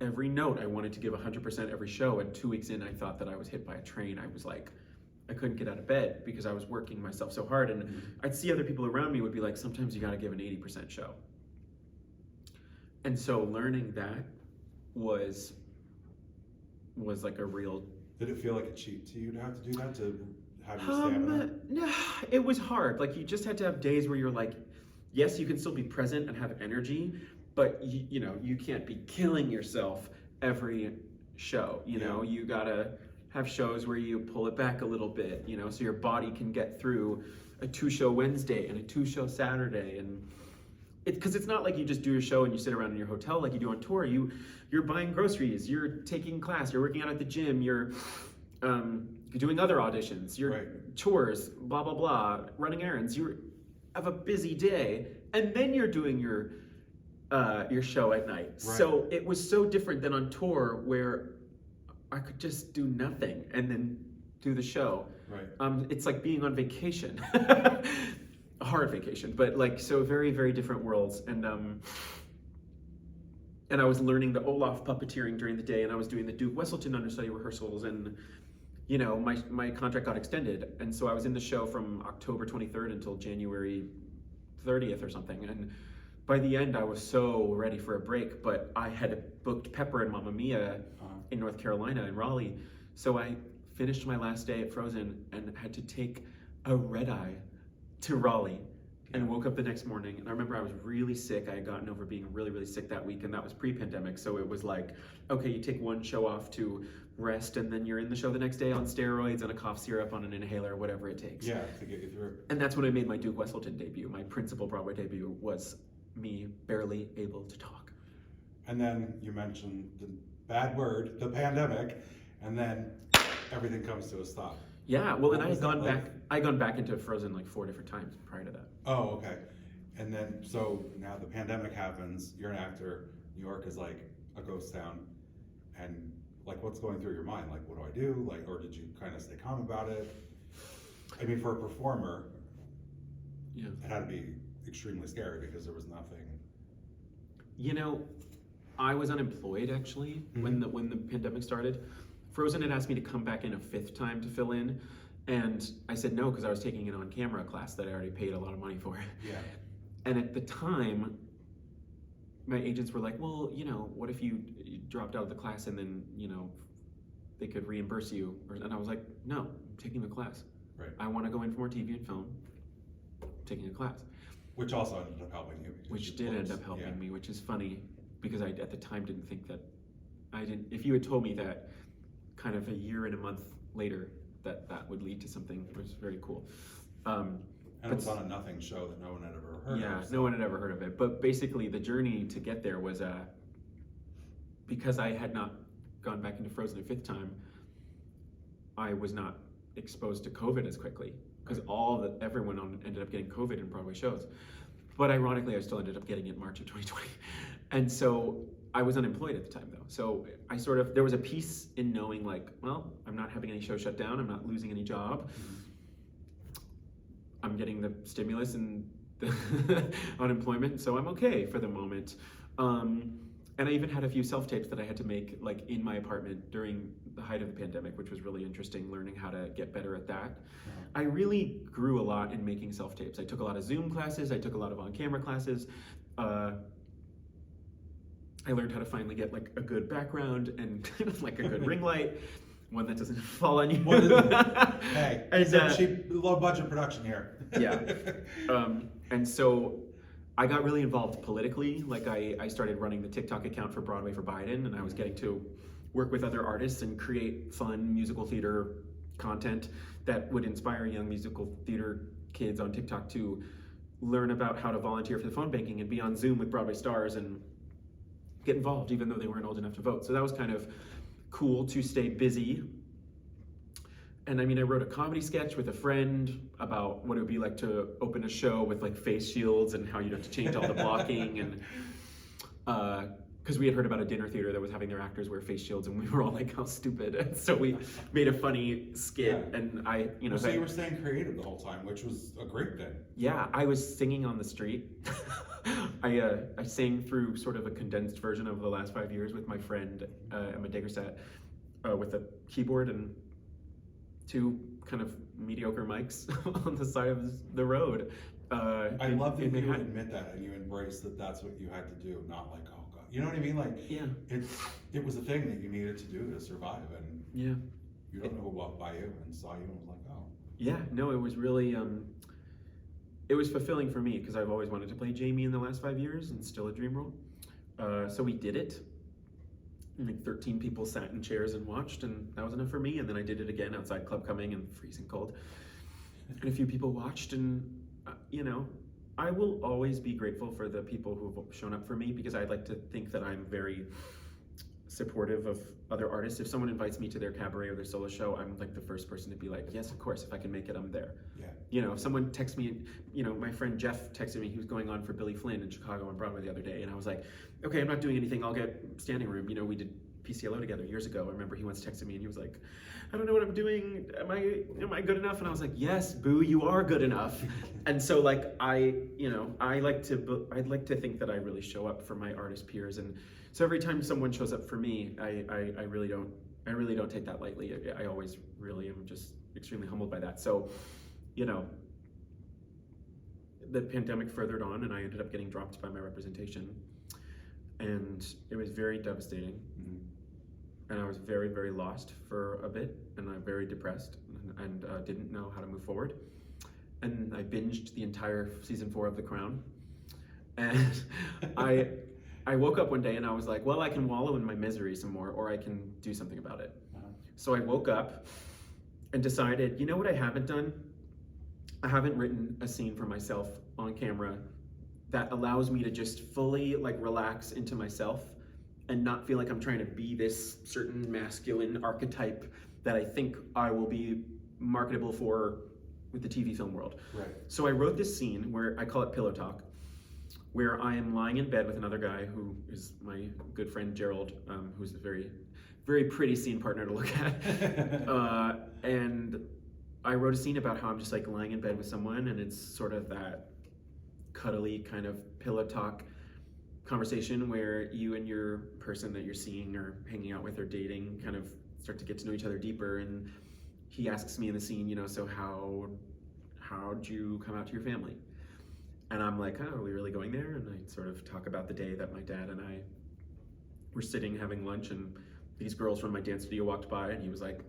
every note. I wanted to give 100% every show, and 2 weeks in I thought that I was hit by a train. I was like, I couldn't get out of bed because I was working myself so hard, and I'd see other people around me would be like, sometimes you got to give an 80% show. And so learning that was like a real... Did it feel like a cheat to you to have to do that, to have your stamina? No, it was hard. Like, you just had to have days where you're like, yes, you can still be present and have energy, but you can't be killing yourself every show. You gotta have shows where you pull it back a little bit, so your body can get through a 2-show Wednesday and a 2-show Saturday. And because it's not like you just do your show and you sit around in your hotel like you do on tour. You're buying groceries, you're taking class, you're working out at the gym, you're doing other auditions, your chores, blah, blah, blah, running errands. You have a busy day, and then you're doing your show at night. Right. So it was so different than on tour where I could just do nothing and then do the show. Right. It's like being on vacation, a hard vacation, but like, so very, very different worlds. And I was learning the Olaf puppeteering during the day, and I was doing the Duke Wesselton understudy rehearsals, and my contract got extended, and so I was in the show from October 23rd until January 30th or something. And by the end, I was so ready for a break, but I had booked Pepper and Mamma Mia in North Carolina, in Raleigh. So I finished my last day at Frozen and had to take a red-eye to Raleigh, and woke up the next morning. And I remember I was really sick. I had gotten over being really, really sick that week, and that was pre-pandemic. So it was like, okay, you take one show off to rest, and then you're in the show the next day on steroids and a cough syrup on an inhaler, whatever it takes. Yeah, to get you through. And that's when I made my Duke Wesselton debut. My principal Broadway debut was me barely able to talk. And then you mentioned the bad word, the pandemic, and then everything comes to a stop. Yeah, well, and I had gone back into Frozen like 4 different times prior to that. Oh, okay. And then, so now the pandemic happens, you're an actor, New York is like a ghost town, and like, what's going through your mind? Like, what do I do? Like, or did you kind of stay calm about it? I mean, for a performer, it had to be extremely scary because there was nothing. I was unemployed actually when the pandemic started. Frozen had asked me to come back in a 5th time to fill in, and I said no because I was taking an on-camera class that I already paid a lot of money for. Yeah. And at the time, my agents were like, well, what if you dropped out of the class and then, they could reimburse you? And I was like, no, I'm taking the class. Right. I want to go in for more TV and film. I'm taking a class. Which also ended up helping you. Which did end up helping me, which is funny because I, at the time, didn't think that I didn't. If you had told me that kind of a year and a month later that would lead to something, it was very cool. And it was on a nothing show that no one had ever heard of. Yeah, So. no one had ever heard of it. But basically, the journey to get there was because I had not gone back into Frozen a fifth time, I was not exposed to COVID as quickly because everyone ended up getting COVID in Broadway shows. But ironically, I still ended up getting it in March of 2020. And so I was unemployed at the time though. So there was a piece in knowing like, well, I'm not having any shows shut down. I'm not losing any job. I'm getting the stimulus and the unemployment. So I'm okay for the moment. And I even had a few self-tapes that I had to make like in my apartment during the height of the pandemic, which was really interesting, learning how to get better at that. I really grew a lot in making self-tapes. I took a lot of Zoom classes. I took a lot of on-camera classes. I learned how to finally get like a good background and like a good ring light, one that doesn't fall on you. Hey, it's a cheap, low-budget production here. Yeah. And so I got really involved politically. Like I started running the TikTok account for Broadway for Biden, and I was getting to work with other artists and create fun musical theater content that would inspire young musical theater kids on TikTok to learn about how to volunteer for the phone banking and be on Zoom with Broadway stars and get involved even though they weren't old enough to vote. So that was kind of cool to stay busy. And I mean, I wrote a comedy sketch with a friend about what it would be like to open a show with like face shields and how you'd have to change all the blocking. And because we had heard about a dinner theater that was having their actors wear face shields, and we were all like, how stupid. And so we made a funny skit. Yeah. And so you were staying creative the whole time, which was a great thing. Yeah, I was singing on the street. I sang through sort of a condensed version of the last 5 years with my friend Emma Diggersat with a keyboard and two kind of mediocre mics on the side of the road. I love that you admit that and you embrace that that's what you had to do, not like, oh God. You know what I mean? Like, yeah, it was a thing that you needed to do to survive, and yeah, you don't know who walked by you and saw you and was like, oh. Yeah, no, it was really, it was fulfilling for me because I've always wanted to play Jamie in the last 5 years and still a dream role. So we did it. Like 13 people sat in chairs and watched, and that was enough for me. And then I did it again outside Club Coming and freezing cold. And a few people watched, and I will always be grateful for the people who've shown up for me because I'd like to think that I'm very supportive of other artists. If someone invites me to their cabaret or their solo show, I'm like the first person to be like, yes, of course, if I can make it, I'm there. Yeah. If someone texts me, my friend Jeff texted me, he was going on for Billy Flynn in Chicago on Broadway the other day, and I was like, okay, I'm not doing anything, I'll get standing room. We did PCLO together years ago. I remember he once texted me and he was like, I don't know what I'm doing, am I good enough? And I was like, yes, boo, you are good enough. And so like I'd like to think that I really show up for my artist peers, and so every time someone shows up for me, I really don't take that lightly. I always really am just extremely humbled by that. So, the pandemic furthered on, and I ended up getting dropped by my representation, and it was very devastating. Mm-hmm. And I was very, very lost for a bit, and I'm very depressed, and didn't know how to move forward. And I binged the entire season 4 of The Crown, and I woke up one day and I was like, well, I can wallow in my misery some more, or I can do something about it. So I woke up and decided, you know what I haven't done? I haven't written a scene for myself on camera that allows me to just fully relax into myself and not feel like I'm trying to be this certain masculine archetype that I think I will be marketable for with the TV film world. Right. So I wrote this scene where I call it Pillow Talk, where I am lying in bed with another guy who is my good friend Gerald, who's a very, very pretty scene partner to look at. And I wrote a scene about how I'm just lying in bed with someone, and it's sort of that cuddly kind of pillow talk conversation where you and your person that you're seeing or hanging out with or dating kind of start to get to know each other deeper. And he asks me in the scene, so how'd you come out to your family? And I'm like, oh, are we really going there? And I sort of talk about the day that my dad and I were sitting having lunch, and these girls from my dance studio walked by, and he was like,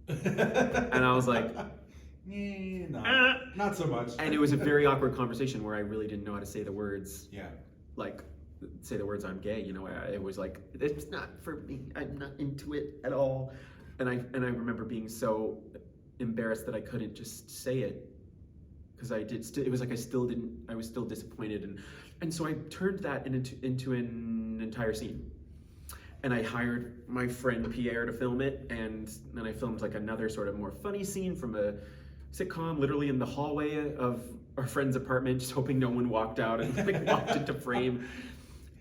and I was like, not so much. And it was a very awkward conversation where I really didn't know how to say the words. Yeah. Like, say the words "I'm gay." It was like, it's not for me. I'm not into it at all. And I remember being so embarrassed that I couldn't just say it, because it was like I was still disappointed, and so I turned that into an entire scene. And I hired my friend Pierre to film it, and then I filmed like another sort of more funny scene from a sitcom, literally in the hallway of our friend's apartment, just hoping no one walked out and like walked into frame.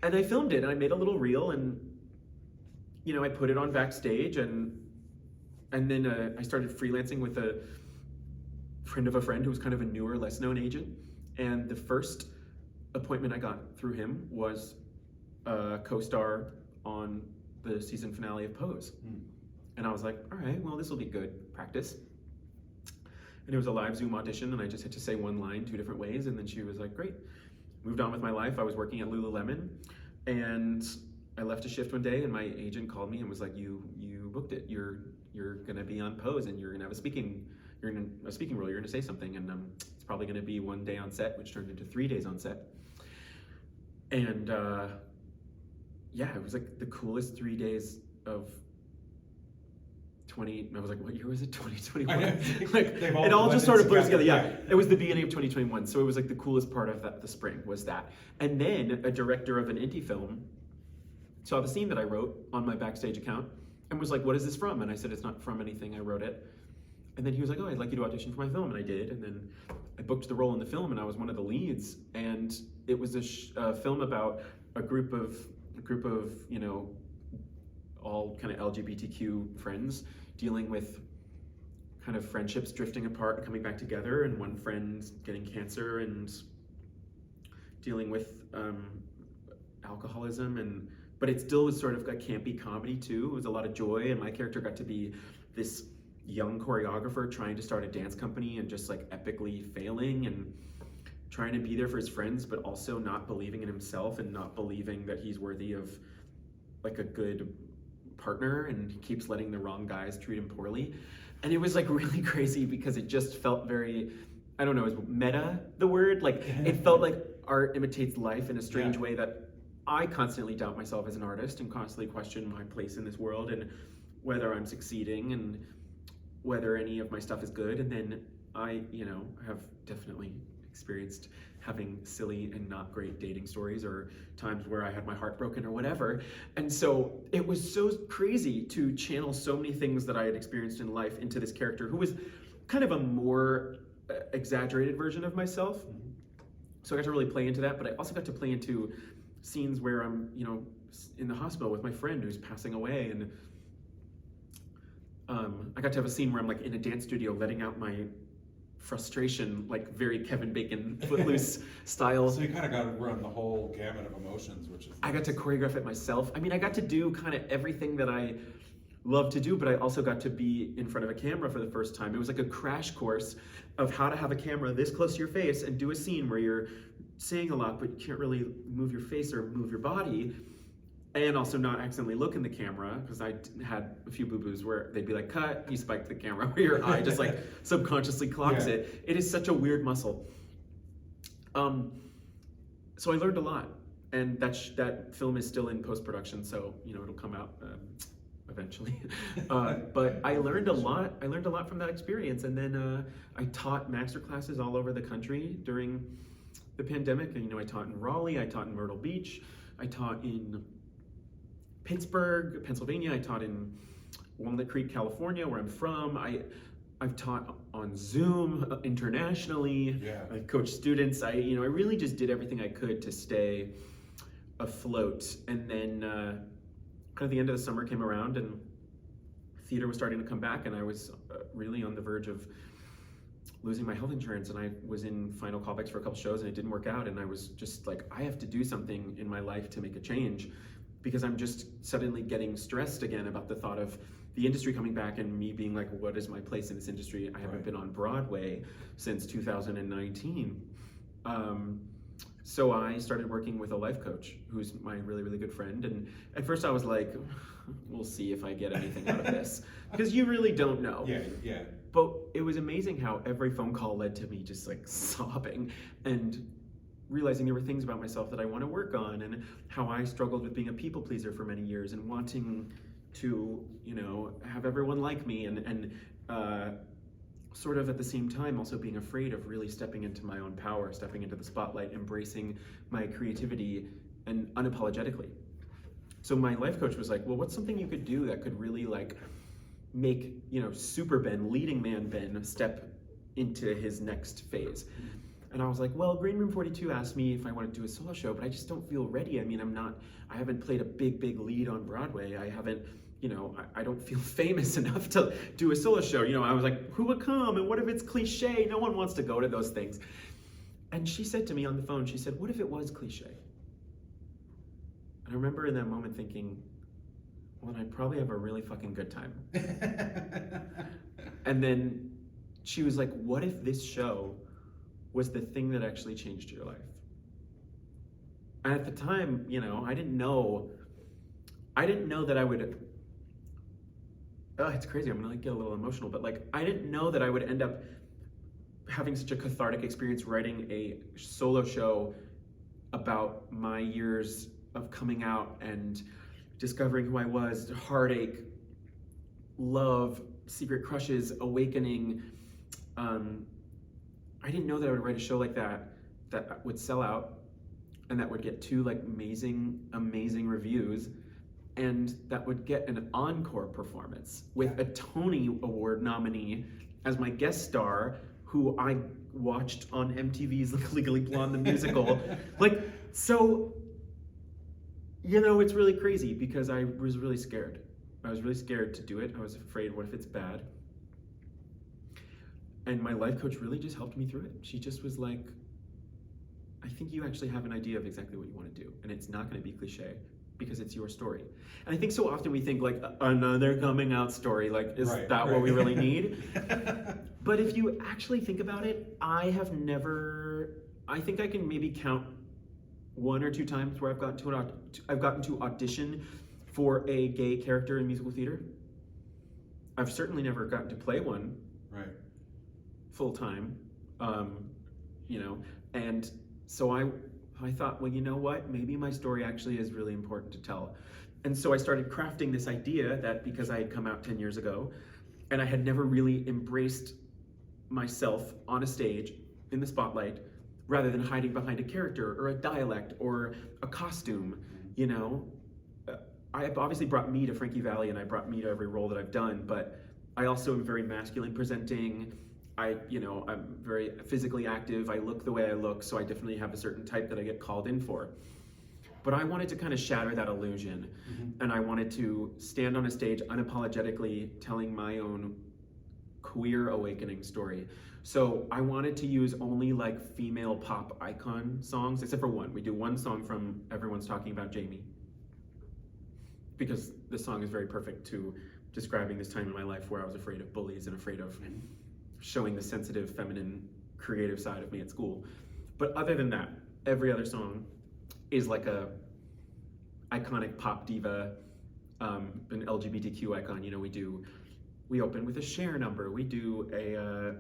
And I filmed it, and I made a little reel, and I put it on Backstage, and then I started freelancing with a friend of a friend who was kind of a newer, less known agent. And the first appointment I got through him was a co-star on the season finale of Pose. And I was like, all right, well, this will be good practice. And it was a live Zoom audition, and I just had to say one line 2 different ways, and then she was like, great. Moved on with my life. I was working at Lululemon, and I left a shift one day, and my agent called me and was like, you booked it. You're gonna be on Pose, and you're gonna have a speaking role. You're gonna say something, and it's probably gonna be 1 day on set, which turned into 3 days on set. And yeah, it was like the coolest 3 days of I was like, what year was it? 2021? Like, it all just sort of blurs together. Yeah, it was the beginning of 2021. So it was like the coolest part of the spring was that. And then a director of an indie film saw the scene that I wrote on my Backstage account and was like, what is this from? And I said, it's not from anything, I wrote it. And then he was like, oh, I'd like you to audition for my film. And I did. And then I booked the role in the film, and I was one of the leads. And it was a film about a group of all kind of LGBTQ friends dealing with kind of friendships drifting apart and coming back together, and one friend getting cancer and dealing with alcoholism, but it still was sort of a campy comedy too. It was a lot of joy, and my character got to be this young choreographer trying to start a dance company and just like epically failing and trying to be there for his friends, but also not believing in himself and not believing that he's worthy of like a good partner, and he keeps letting the wrong guys treat him poorly. And it was like really crazy because it just felt very, I don't know, is meta the word? Like it felt like art imitates life in a strange way that I constantly doubt myself as an artist and constantly question my place in this world and whether I'm succeeding and whether any of my stuff is good. And then I, have definitely experienced having silly and not great dating stories or times where I had my heart broken or whatever. And so it was so crazy to channel so many things that I had experienced in life into this character who was kind of a more exaggerated version of myself. So I got to really play into that, but I also got to play into scenes where I'm, in the hospital with my friend who's passing away. And I got to have a scene where I'm like in a dance studio letting out my frustration, like very Kevin Bacon Footloose style. So you kind of got to run the whole gamut of emotions, which is I got to choreograph it myself. I mean, I got to do kind of everything that I love to do, but I also got to be in front of a camera for the first time. It was like a crash course of how to have a camera this close to your face and do a scene where you're saying a lot, but you can't really move your face or move your body. And also not accidentally look in the camera, because I had a few boo-boos where they'd be like, cut, you spiked the camera, where your eye just like subconsciously clocks it. It is such a weird muscle. So I learned a lot, and that film is still in post-production, so it'll come out eventually. But I learned a lot. I learned a lot from that experience, and then I taught master classes all over the country during the pandemic. And I taught in Raleigh, I taught in Myrtle Beach, I taught in Pittsburgh, Pennsylvania. I taught in Walnut Creek, California, where I'm from. I've taught on Zoom internationally. I've coached students. I really just did everything I could to stay afloat. And then kind of the end of the summer came around, and theater was starting to come back, and I was really on the verge of losing my health insurance, and I was in final callbacks for a couple shows, and it didn't work out. And I was just like, I have to do something in my life to make a change, because I'm just suddenly getting stressed again about the thought of the industry coming back and me being like, what is my place in this industry? I haven't been on Broadway since 2019. So I started working with a life coach who's my really, really good friend. And at first I was like, we'll see if I get anything out of this, because you really don't know. Yeah. But it was amazing how every phone call led to me just like sobbing. And realizing there were things about myself that I want to work on, and how I struggled with being a people pleaser for many years and wanting to, you know, have everyone like me, and sort of at the same time also being afraid of really stepping into my own power, stepping into the spotlight, embracing my creativity and unapologetically. So my life coach was like, well, what's something you could do that could really like make, you know, Super Ben, leading man Ben, step into his next phase? And I was like, well, Green Room 42 asked me if I wanted to do a solo show, but I just don't feel ready. I mean, I haven't played a big lead on Broadway. I haven't, you know, I don't feel famous enough to do a solo show. You know, I was like, who would come? And what if it's cliche? No one wants to go to those things. And she said to me on the phone, she said, what if it was cliche? And I remember in that moment thinking, well, then I'd probably have a really fucking good time. And then she was like, what if this show was the thing that actually changed your life? And at the time, you know, I didn't know that I would, oh, it's crazy, I'm gonna like get a little emotional, but like, I didn't know that I would end up having such a cathartic experience writing a solo show about my years of coming out and discovering who I was, heartache, love, secret crushes, awakening. I didn't know that I would write a show like that would sell out, and that would get 2 like amazing reviews, and that would get an encore performance with a Tony Award nominee as my guest star, who I watched on MTV's Legally Blonde the musical. Like, so, you know, it's really crazy because I was really scared. I was really scared to do it. I was afraid, what if it's bad? And my life coach really just helped me through it. She just was like, I think you actually have an idea of exactly what you want to do, and it's not going to be cliche because it's your story. And I think so often we think like, another coming out story, like, is that what we really need? But if you actually think about it, I think I can maybe count 1 or 2 times where I've gotten to audition for a gay character in musical theater. I've certainly never gotten to play one full time, you know, and so I thought, well, you know what, maybe my story actually is really important to tell. And so I started crafting this idea that because I had come out 10 years ago and I had never really embraced myself on a stage in the spotlight, rather than hiding behind a character or a dialect or a costume, you know. I obviously brought me to Frankie Valli and I brought me to every role that I've done, but I also am very masculine presenting. I'm very physically active. I look the way I look, so I definitely have a certain type that I get called in for. But I wanted to kind of shatter that illusion, and I wanted to stand on a stage unapologetically telling my own queer awakening story. So I wanted to use only like female pop icon songs, except for one. We do one song from Everyone's Talking About Jamie, because this song is very perfect to describing this time in my life where I was afraid of bullies and afraid of showing the sensitive, feminine, creative side of me at school. But other than that, every other song is like a iconic pop diva, an LGBTQ icon. You know, we open with a Cher number. We do a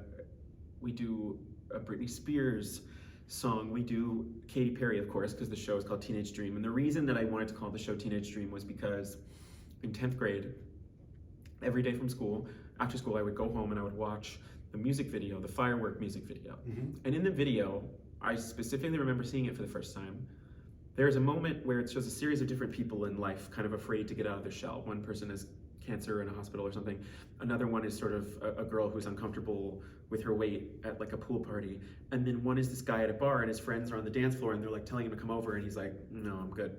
Britney Spears song. We do Katy Perry, of course, because the show is called Teenage Dream. And the reason that I wanted to call the show Teenage Dream was because in 10th grade, every day from school, after school, I would go home and I would watch the music video, the Firework music video. And in the video, I specifically remember seeing it for the first time. There's a moment where it shows a series of different people in life kind of afraid to get out of their shell. One person has cancer in a hospital or something. Another one is sort of a girl who's uncomfortable with her weight at like a pool party. And then one is this guy at a bar and his friends are on the dance floor and they're like telling him to come over and he's like, no, I'm good.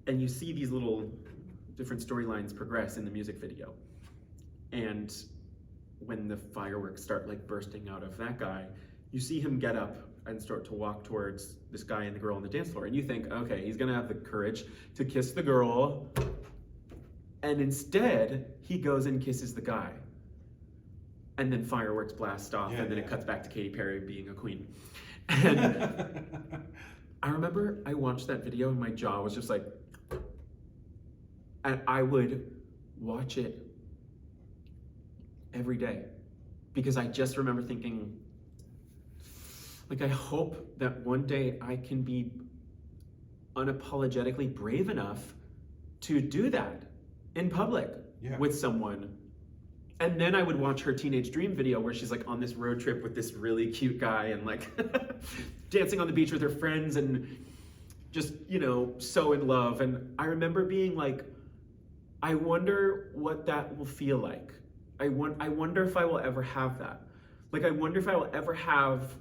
And you see these little different storylines progress in the music video. And when the fireworks start like bursting out of that guy, you see him get up and start to walk towards this guy and the girl on the dance floor. And you think, okay, he's gonna have the courage to kiss the girl. And instead, he goes and kisses the guy. And then fireworks blast off, and then it cuts back to Katy Perry being a queen. And I remember I watched that video and my jaw was just like, and I would watch it every day because I just remember thinking, like, I hope that one day I can be unapologetically brave enough to do that in public with someone. And then I would watch her teenage dream video where she's like on this road trip with this really cute guy and like dancing on the beach with her friends and just, you know, so in love. And I remember being like, I wonder what that will feel like. I wonder if I will ever have that. Like, I wonder if I'll ever have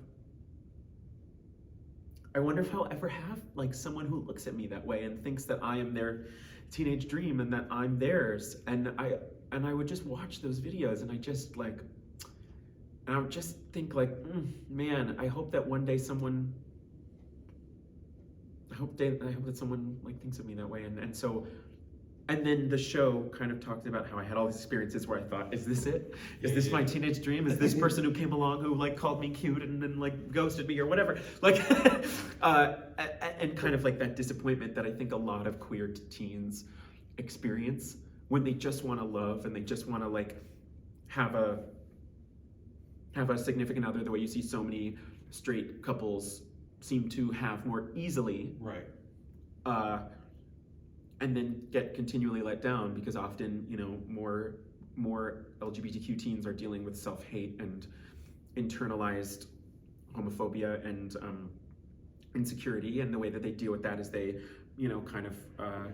like someone who looks at me that way and thinks that I am their teenage dream and that I'm theirs. And I would just watch those videos and I would just think like, man, I hope that one day I hope that someone like thinks of me that way. And then the show kind of talked about how I had all these experiences where I thought, is this it? Is this my teenage dream? Is this person who came along who like called me cute and then like ghosted me or whatever? Like, and kind of like that disappointment that I think a lot of queer teens experience when they just want to love and they just want to like have a significant other the way you see so many straight couples seem to have more easily. Right. And then get continually let down because often, you know, more LGBTQ teens are dealing with self-hate and internalized homophobia and insecurity, and the way that they deal with that is they, you know, kind of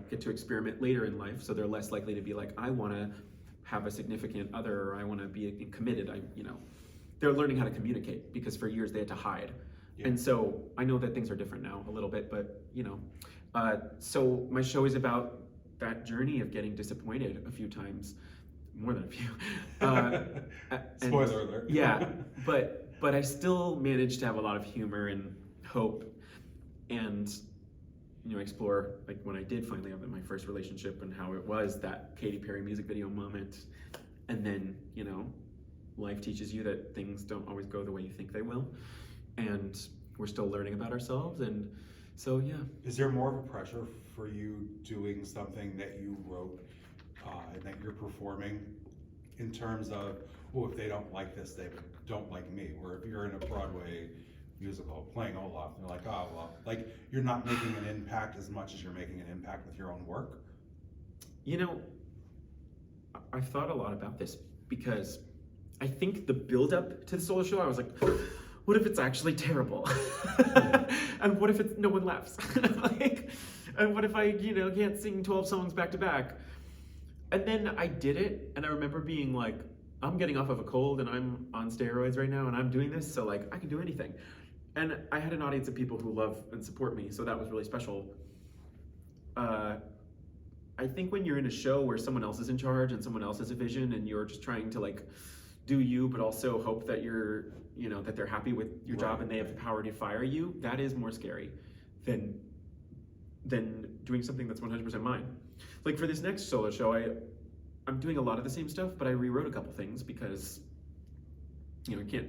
get to experiment later in life, so they're less likely to be like, I want to have a significant other, or I want to be committed. They're learning how to communicate because for years they had to hide. Yeah. And so I know that things are different now a little bit, but you know. So my show is about that journey of getting disappointed a few times, more than a few. Spoiler alert. Yeah, but I still managed to have a lot of humor and hope, and you know, explore like when I did finally have my first relationship and how it was that Katy Perry music video moment, and then you know, life teaches you that things don't always go the way you think they will, and we're still learning about ourselves and. So yeah. Is there more of a pressure for you doing something that you wrote and that you're performing in terms of, well, if they don't like this, they don't like me? Or if you're in a Broadway musical playing Olaf, they're like, oh, well, like you're not making an impact as much as you're making an impact with your own work? You know, I've thought a lot about this because I think the build up to the solo show, I was like, what if it's actually terrible? And what if no one laughs? Like, and what if I, you know, can't sing 12 songs back to back? And then I did it, and I remember being like, I'm getting off of a cold, and I'm on steroids right now, and I'm doing this, so like, I can do anything. And I had an audience of people who love and support me, so that was really special. I think when you're in a show where someone else is in charge and someone else has a vision, and you're just trying to like do you, but also hope that that they're happy with your job and they have the power to fire you, that is more scary than doing something that's 100% mine. Like for this next solo show, I'm doing a lot of the same stuff, but I rewrote a couple things because, you know, I can't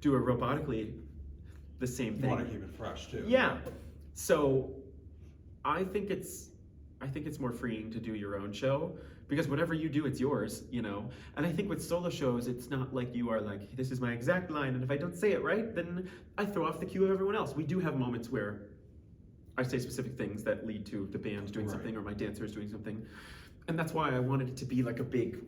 do it robotically the same thing. You want to keep it fresh too. Yeah. So I think it's more freeing to do your own show because whatever you do, it's yours, you know? And I think with solo shows, it's not like you are like, this is my exact line, and if I don't say it right, then I throw off the cue of everyone else. We do have moments where I say specific things that lead to the band doing something or my dancers doing something. And that's why I wanted it to be like a big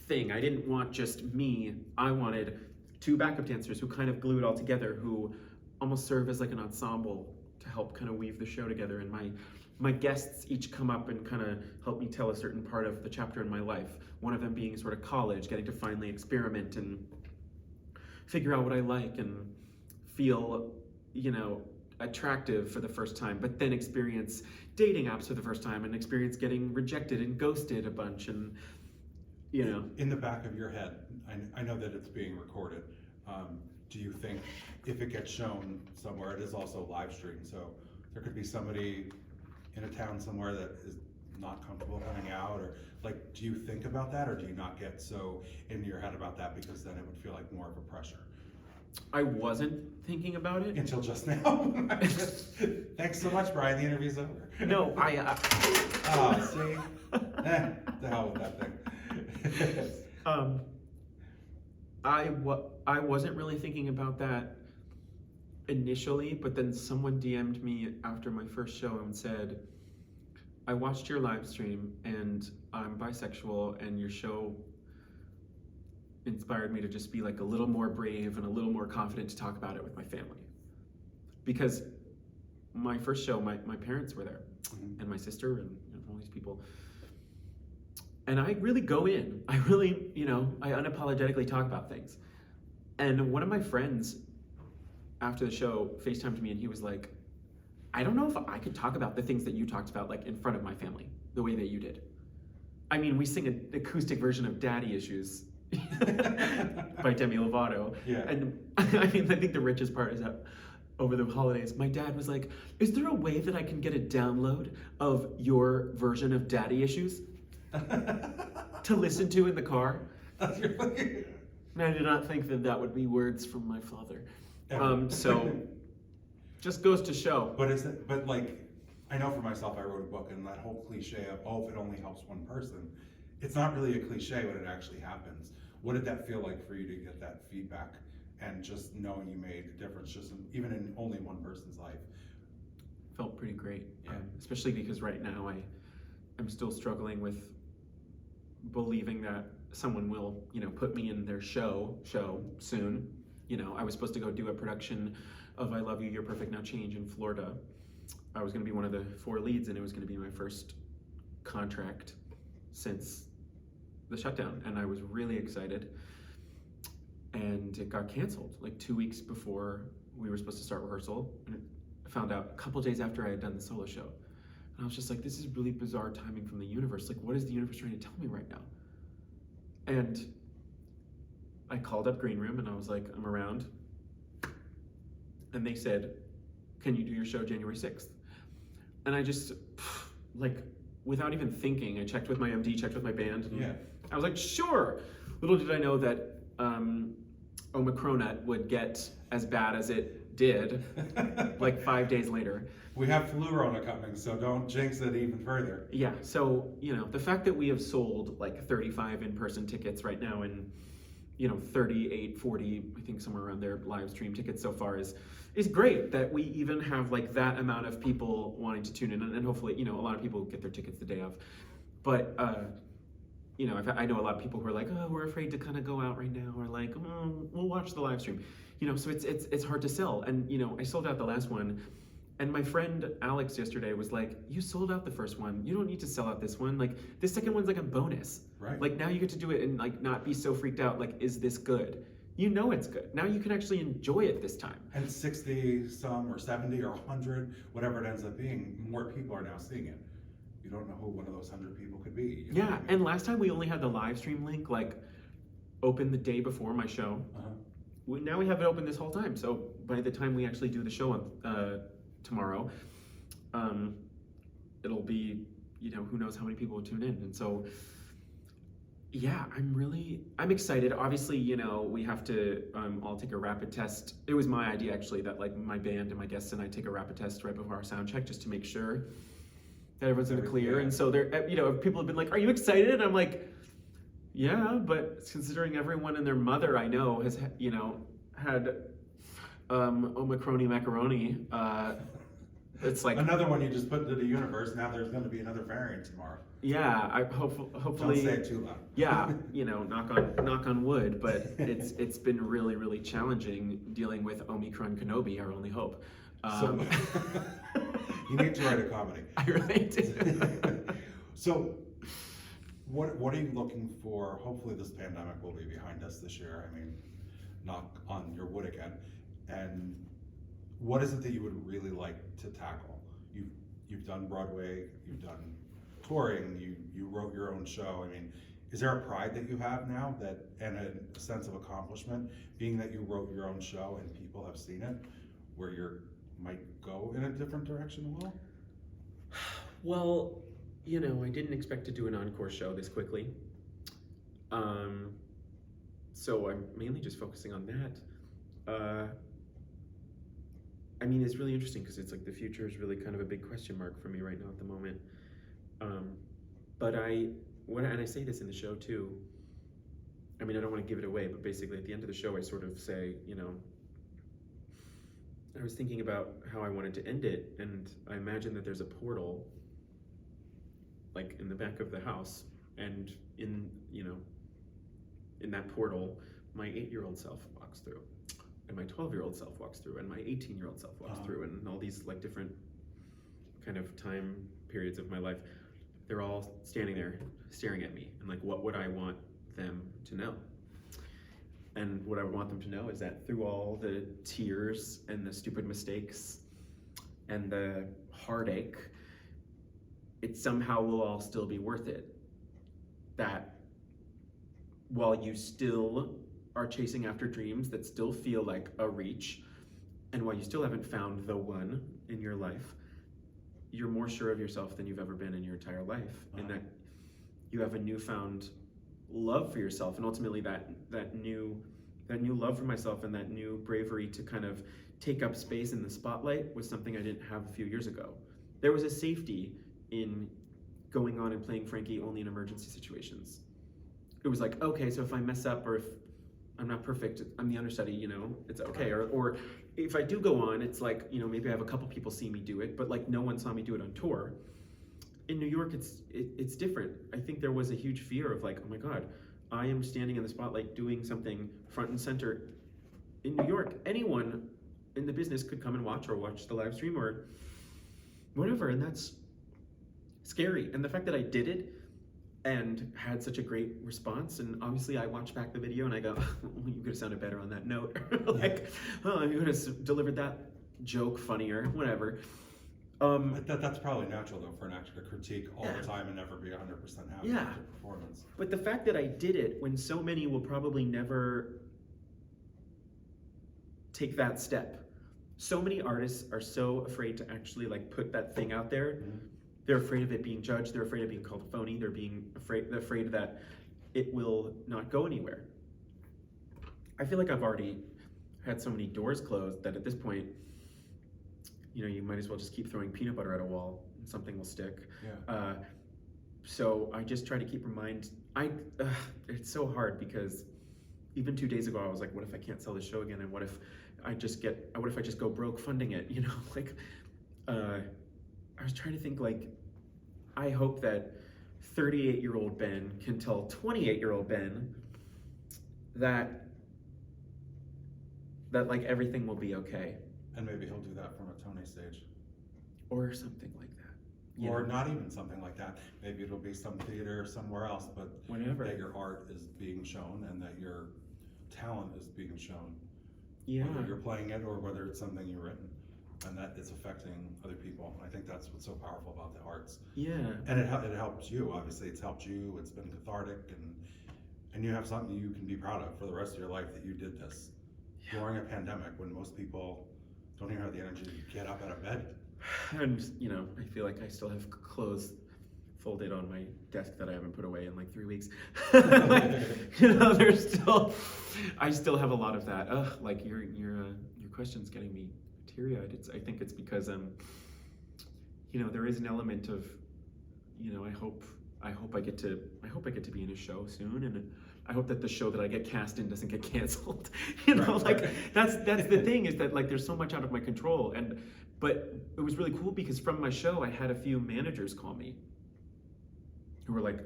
thing. I didn't want just me. I wanted two backup dancers who kind of glue it all together, who almost serve as like an ensemble to help kind of weave the show together. And my guests each come up and kind of help me tell a certain part of the chapter in my life. One of them being sort of college, getting to finally experiment and figure out what I like and feel, you know, attractive for the first time, but then experience dating apps for the first time and experience getting rejected and ghosted a bunch, and you know. In the back of your head, I know that it's being recorded. Do you think if it gets shown somewhere, it is also live streamed, so there could be somebody in a town somewhere that is not comfortable coming out, or like, do you think about that, or do you not get so into your head about that because then it would feel like more of a pressure? I wasn't thinking about it until just now. Thanks so much, Brian. The interview's over. No, see, the hell with that thing. I wasn't really thinking about that initially, but then someone DM'd me after my first show and said, I watched your live stream and I'm bisexual, and your show inspired me to just be like a little more brave and a little more confident to talk about it with my family. Because my first show, my parents were there, and my sister, and all these people. And I really go in. I really, I unapologetically talk about things. And one of my friends after the show FaceTimed me, and he was like, I don't know if I could talk about the things that you talked about like in front of my family the way that you did. I mean, we sing an acoustic version of Daddy Issues by Demi Lovato. Yeah. And I mean, I think the richest part is that over the holidays, my dad was like, is there a way that I can get a download of your version of Daddy Issues to listen to in the car? That's really... And I did not think that that would be words from my father. Yeah. So just goes to show. But like, I know for myself, I wrote a book, and that whole cliche of, oh, if it only helps one person, it's not really a cliche when it actually happens. What did that feel like for you to get that feedback and just knowing you made a difference, even in only one person's life? Felt pretty great, Yeah. Especially because right now I'm still struggling with believing that someone will, put me in their show soon. I was supposed to go do a production of I Love You, You're Perfect, Now Change in Florida. I was going to be one of the 4 leads, and it was going to be my first contract since the shutdown, and I was really excited. And it got canceled like 2 weeks before we were supposed to start rehearsal, and I found out a couple days after I had done the solo show. And I was just like, this is really bizarre timing from the universe. Like, what is the universe trying to tell me right now? And I called up Green Room, and I was like, I'm around. And they said, can you do your show January 6th? And I just, like, without even thinking, I checked with my MD, checked with my band. And Yeah. I was like, sure. Little did I know that Omicron would get as bad as it did, like 5 days later. We have Flu-Rona coming, so don't jinx it even further. Yeah, so, the fact that we have sold like 35 in-person tickets right now, and 38, 40, I think somewhere around there, live stream tickets so far is great. That we even have like that amount of people wanting to tune in, and hopefully, a lot of people get their tickets the day of. But I know a lot of people who are like, oh, we're afraid to kind of go out right now, or like, oh, we'll watch the live stream. So it's hard to sell. And I sold out the last one, and my friend Alex yesterday was like, you sold out the first one. You don't need to sell out this one. Like, this second one's like a bonus. Right. Like, now you get to do it and like not be so freaked out. Like, is this good? It's good. Now you can actually enjoy it this time. And 60 some or 70 or 100, whatever it ends up being, more people are now seeing it. You don't know who one of those 100 people could be. Yeah, what I mean? And last time we only had the live stream link like open the day before my show. Now we have it open this whole time. So by the time we actually do the show on tomorrow, it'll be, who knows how many people will tune in. And so, yeah, I'm excited. Obviously, we have to all take a rapid test. It was my idea actually that like my band and my guests and I take a rapid test right before our sound check just to make sure that everyone's in the clear. And so there, people have been like, are you excited? And I'm like, yeah, but considering everyone and their mother I know has, had Omicron macaroni, it's like another one you just put into the universe. Now there's going to be another variant tomorrow. Yeah, hopefully. Don't say it too loud. Yeah, knock on wood. But it's been really, really challenging dealing with Omicron Kenobi, our only hope. So, you need to write a comedy. I really do. So, what are you looking for? Hopefully, this pandemic will be behind us this year. I mean, knock on your wood again. And what is it that you would really like to tackle? You've done Broadway, you've done touring, you wrote your own show. I mean, is there a pride that you have now and a sense of accomplishment, being that you wrote your own show and people have seen it, where you might go in a different direction? Well, I didn't expect to do an encore show this quickly. So I'm mainly just focusing on that. I mean, it's really interesting because it's like the future is really kind of a big question mark for me right now at the moment. But and I say this in the show too. I mean, I don't want to give it away, but basically at the end of the show, I sort of say, I was thinking about how I wanted to end it, and I imagine that there's a portal, like in the back of the house, and in that portal, my 8-year-old self walks through, and my 12-year-old self walks through, and my 18-year-old self walks through, and all these like different kind of time periods of my life, they're all standing there staring at me, and like, what would I want them to know? And what I would want them to know is that through all the tears and the stupid mistakes and the heartache, it somehow will all still be worth it. That while you still are chasing after dreams that still feel like a reach, and while you still haven't found the one in your life, you're more sure of yourself than you've ever been in your entire life. And that you have a newfound love for yourself, and ultimately that new love for myself and that new bravery to kind of take up space in the spotlight was something I didn't have a few years ago. There was a safety in going on and playing Frankie only in emergency situations. It was like, okay, so if I mess up or if I'm not perfect, I'm the understudy, it's okay. Or if I do go on, it's like, maybe I have a couple people see me do it, but like no one saw me do it on tour. In New York, it's different. I think there was a huge fear of like, oh my God, I am standing in the spotlight doing something front and center. In New York, anyone in the business could come and watch the live stream or whatever, and that's scary. And the fact that I did it and had such a great response, and obviously I watched back the video and I go, you could have sounded better on that note. Like, oh, you could have delivered that joke funnier, whatever. That's probably natural though for an actor to critique all the time and never be 100% happy with their performance. But the fact that I did it when so many will probably never take that step. So many artists are so afraid to actually like put that thing out there. They're afraid of it being judged. They're afraid of being called phony. They're afraid that it will not go anywhere. I feel like I've already had so many doors closed that at this point, you might as well just keep throwing peanut butter at a wall and something will stick. Yeah. So I just try to keep it's so hard because even 2 days ago I was like, what if I can't sell the show again? And what if I just go broke funding it? Like, I was trying to think like, I hope that 38-year-old Ben can tell 28-year-old Ben that like everything will be okay. And maybe he'll do that from a Tony stage. Or something like that. Or not even something like that. Maybe it'll be some theater somewhere else, but whatever. That your art is being shown and that your talent is being shown. Yeah. Whether you're playing it or whether it's something you've written. And that it's affecting other people. I think that's what's so powerful about the arts. Yeah. And it helps you. Obviously, it's helped you. It's been cathartic, and you have something you can be proud of for the rest of your life that you did this during a pandemic when most people don't even have the energy to get up out of bed. And I feel like I still have clothes folded on my desk that I haven't put away in like 3 weeks. I still have a lot of that. Like your question's getting me teary-eyed. I think it's because there is an element of I hope I get to be in a show soon, and I hope that the show that I get cast in doesn't get canceled. That's the thing, is that like there's so much out of my control. But it was really cool because from my show I had a few managers call me who were like,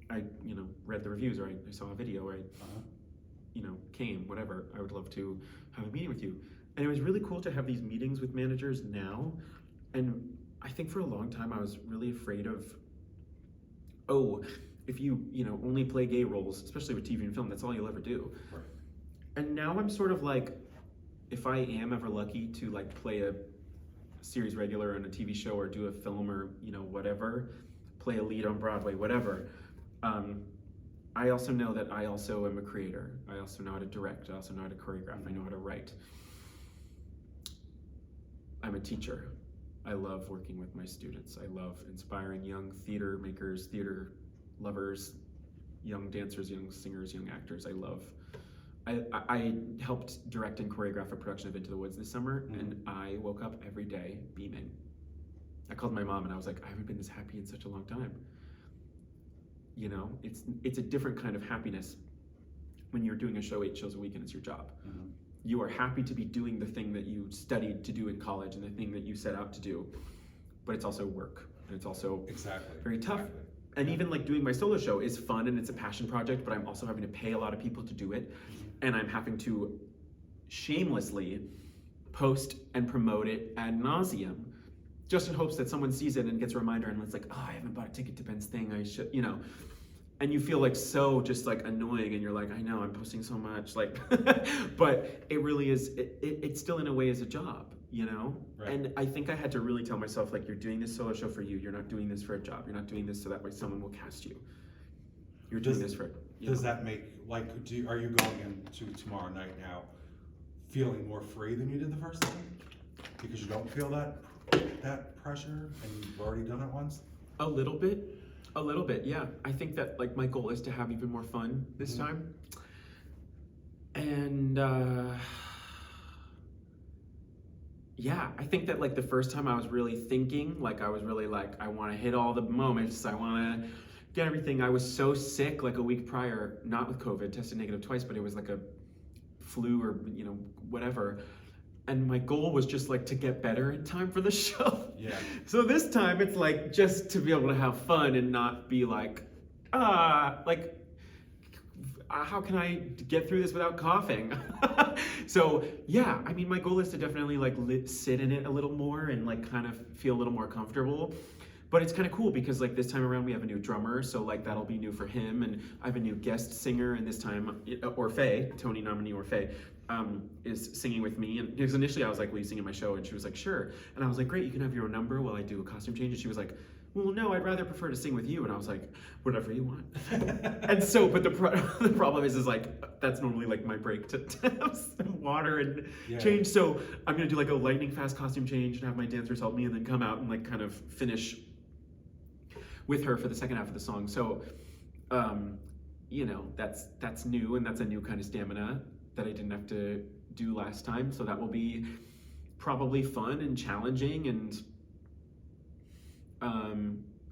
I read the reviews, or I saw a video, or I came, whatever, I would love to have a meeting with you. And it was really cool to have these meetings with managers now. And I think for a long time I was really afraid of, if you only play gay roles, especially with TV and film, that's all you'll ever do. Right. And now I'm sort of like, if I am ever lucky to like play a series regular on a TV show or do a film or whatever, play a lead on Broadway, whatever, I also know that I also am a creator. I also know how to direct. I also know how to choreograph. I know how to write. I'm a teacher. I love working with my students. I love inspiring young theater makers, theater lovers, young dancers, young singers, young actors. I helped direct and choreograph a production of Into the Woods this summer, and I woke up every day beaming. I called my mom and I was like, I haven't been this happy in such a long time. It's a different kind of happiness when you're doing a show 8 shows a week and it's your job. you are happy to be doing the thing that you studied to do in college and the thing that you set out to do, but it's also work, and it's also very tough. Exactly. And even like doing my solo show is fun and it's a passion project, but I'm also having to pay a lot of people to do it, and I'm having to shamelessly post and promote it ad nauseum, just in hopes that someone sees it and gets a reminder and it's like, oh, I haven't bought a ticket to Ben's thing, I should, and you feel like so just like annoying, and you're like, I know I'm posting so much, like, but it really is, it still in a way is a job, Right. And I think I had to really tell myself, like, you're doing this solo show for you, you're not doing this for a job, you're not doing this so that way someone will cast you, you're doing this for, Does that make, like, are you going into tomorrow night now feeling more free than you did the first time? Because you don't feel that pressure and you've already done it once? A little bit, yeah. I think that like my goal is to have even more fun this time. And yeah, I think that like the first time I was really thinking, like I was really like, I want to hit all the moments, I want to get everything. I was so sick like a week prior, not with COVID, tested negative twice, but it was like a flu or whatever. And my goal was just like to get better in time for the show. Yeah. So this time it's like just to be able to have fun and not be like, how can I get through this without coughing? So yeah, I mean, my goal is to definitely like sit in it a little more and like kind of feel a little more comfortable. But it's kind of cool because like this time around we have a new drummer, so like that'll be new for him, and I have a new guest singer, and this time Orfeh, Tony nominee Orfeh, is singing with me. And because initially I was like, will you sing in my show? And she was like, sure. And I was like, great, you can have your own number while I do a costume change. And she was like, well, no, I'd rather prefer to sing with you. And I was like, whatever you want. And so, but the problem is like, that's normally like my break to have some water and change. So I'm gonna do like a lightning fast costume change and have my dancers help me and then come out and like kind of finish with her for the second half of the song. So, that's new, and that's a new kind of stamina that I didn't have to do last time. So that will be probably fun and challenging and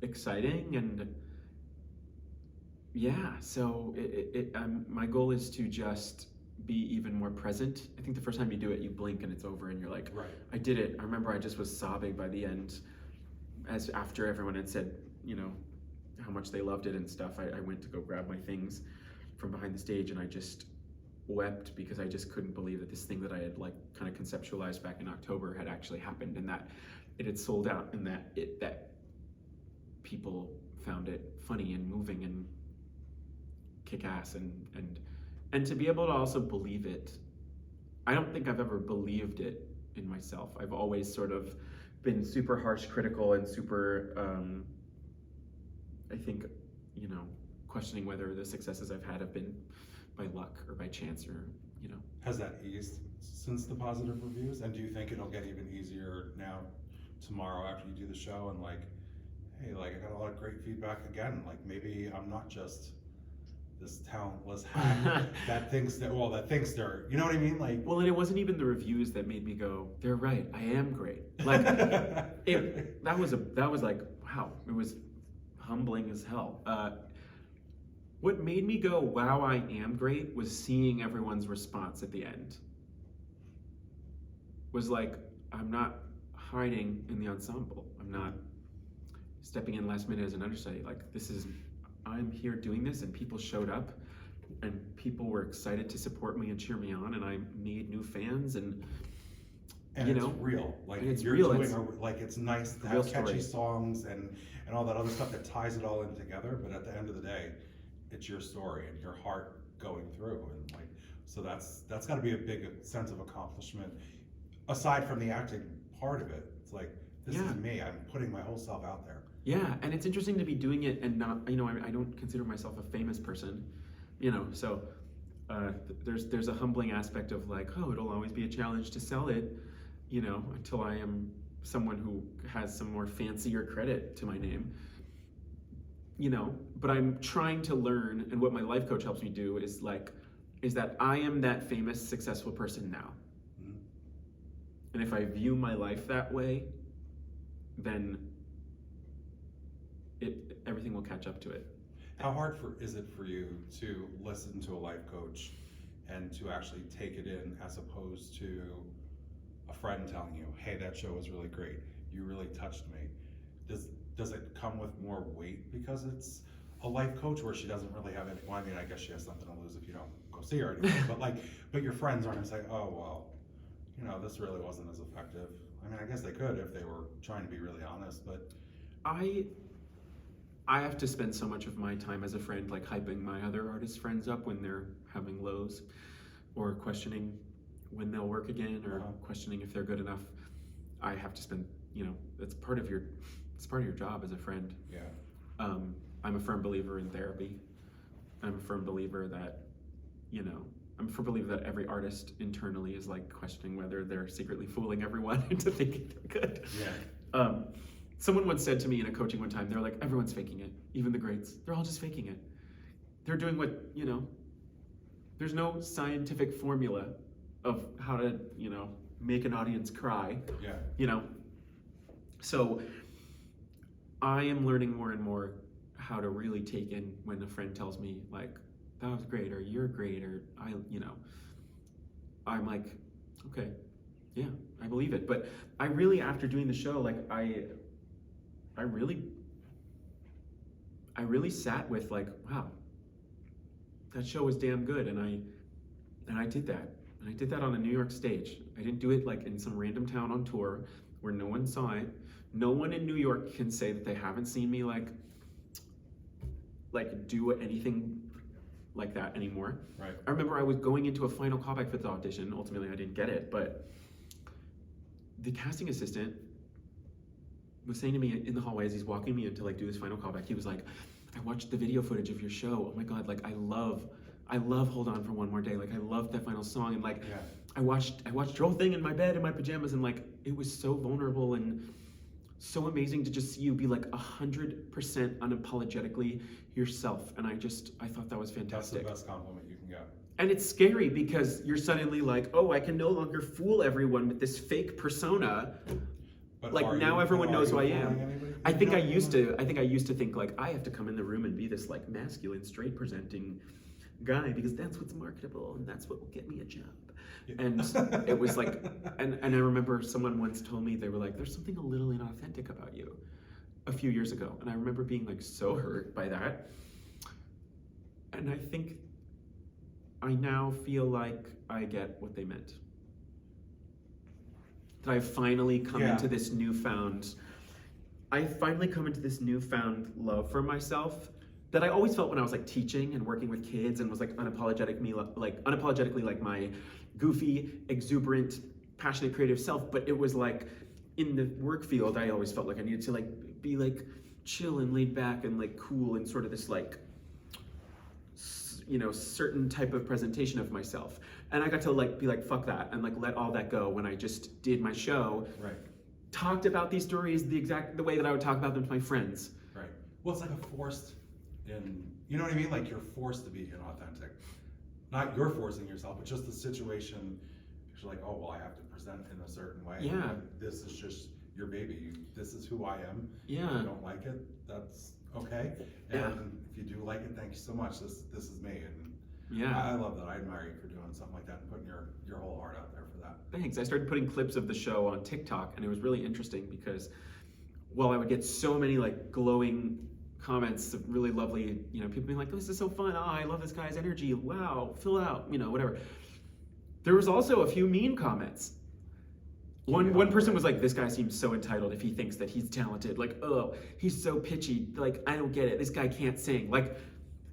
exciting, and yeah, so my goal is to just be even more present. I think the first time you do it, you blink and it's over and you're like, right. I did it. I remember I just was sobbing by the end, as after everyone had said, how much they loved it and stuff. I went to go grab my things from behind the stage, and I just wept because I just couldn't believe that this thing that I had like kind of conceptualized back in October had actually happened, and that it had sold out, and that people found it funny and moving and kick ass, and to be able to also believe it. I don't think I've ever believed it in myself. I've always sort of been super harsh critical and super I think questioning whether the successes I've had have been by luck or by chance, or Has that eased since the positive reviews? And do you think it'll get even easier now tomorrow after you do the show and like, hey, like I got a lot of great feedback again, like maybe I'm not just this talentless hack that thinks they're, you know what I mean? Like, well, and it wasn't even the reviews that made me go, they're right, I am great. Like that was like, wow, it was humbling as hell. What made me go, wow, I am great, was seeing everyone's response at the end. Was like, I'm not hiding in the ensemble. I'm not stepping in last minute as an understudy. Like, I'm here doing this, and people showed up, and people were excited to support me and cheer me on, and I made new fans, and it's real. Like, it's you're real. like it's nice to have catchy songs and all that other stuff that ties it all in together, but at the end of the day, it's your story and your heart going through, and like, so that's got to be a big sense of accomplishment aside from the acting part of it. It's like, this is me, I'm putting my whole self out there. Yeah, and it's interesting to be doing it and not, I don't consider myself a famous person, so there's a humbling aspect of like, oh, it'll always be a challenge to sell it, until I am someone who has some more fancier credit to my name, but I'm trying to learn, and what my life coach helps me do is that I am that famous, successful person now. Mm-hmm. And if I view my life that way, then everything will catch up to it. How hard is it for you to listen to a life coach and to actually take it in, as opposed to a friend telling you, hey, that show was really great, you really touched me. Does it come with more weight because it's a life coach where she doesn't really have any, well, I mean, I guess she has something to lose if you don't go see her anymore, but your friends aren't gonna say, oh, well, this really wasn't as effective. I mean, I guess they could if they were trying to be really honest, but I have to spend so much of my time as a friend like hyping my other artist friends up when they're having lows, or questioning when they'll work again, or questioning if they're good enough. I have to spend, it's part of your job as a friend. Yeah. I'm a firm believer in therapy. I'm a firm believer that, I'm a firm believer that every artist internally is like questioning whether they're secretly fooling everyone into thinking they're good. Yeah. Someone once said to me in a coaching one time, they're like, everyone's faking it, even the greats. They're all just faking it. They're doing what, there's no scientific formula of how to, make an audience cry. Yeah. So I am learning more and more how to really take in when a friend tells me like, that was great, or you're great, or I'm like, okay, yeah, I believe it. But I really, after doing the show, like I really sat with like, wow, that show was damn good, and I did that. And I did that on a New York stage. I didn't do it like in some random town on tour where no one saw it. No one in New York can say that they haven't seen me like do anything like that anymore. Right. I remember I was going into a final callback for the audition. Ultimately, I didn't get it, but the casting assistant was saying to me in the hallway as he's walking me in to like do this final callback, he was like, I watched the video footage of your show. Oh my God, like I love Hold On for One More Day. Like I love that final song, and like I watched your whole thing in my bed in my pajamas, and like it was so vulnerable and so amazing to just see you be like 100% unapologetically yourself. And I thought that was fantastic. That's the best compliment you can get. And it's scary because you're suddenly like, oh, I can no longer fool everyone with this fake persona. But like now everyone knows who I am. I think I used to. to think like I have to come in the room and be this like masculine, straight presenting guy because that's what's marketable and that's what will get me a job. Yeah. And it was like, and I remember someone once told me, they were like, there's something a little inauthentic about you a few years ago. And I remember being like so hurt by that. And I think I now feel like I get what they meant. That I've finally come into this newfound love for myself that I always felt when I was like teaching and working with kids and was like unapologetically like my goofy, exuberant, passionate, creative self. But it was like in the work field, I always felt like I needed to like be like chill and laid back and like cool and sort of this like, certain type of presentation of myself. And I got to like be like, fuck that, and like let all that go when I just did my show. Right. Talked about these stories the way that I would talk about them to my friends. Right. Well, it's like a forced, you know what I mean? Like you're forced to be inauthentic. Not you're forcing yourself, but just the situation. You're like, oh, well, I have to present in a certain way. Yeah. And this is just your baby. This is who I am. Yeah. If you don't like it, that's okay. And if you do like it, thank you so much. This is me. And yeah, I love that. I admire you for doing something like that and putting your whole heart out there for that. Thanks. I started putting clips of the show on TikTok, and it was really interesting because while I would get so many like glowing comments of really lovely, people being like, oh, this is so fun. Oh, I love this guy's energy. Wow, fill out, whatever. There was also a few mean comments. One person was like, this guy seems so entitled if he thinks that he's talented. Like, oh, he's so pitchy. Like, I don't get it. This guy can't sing. Like,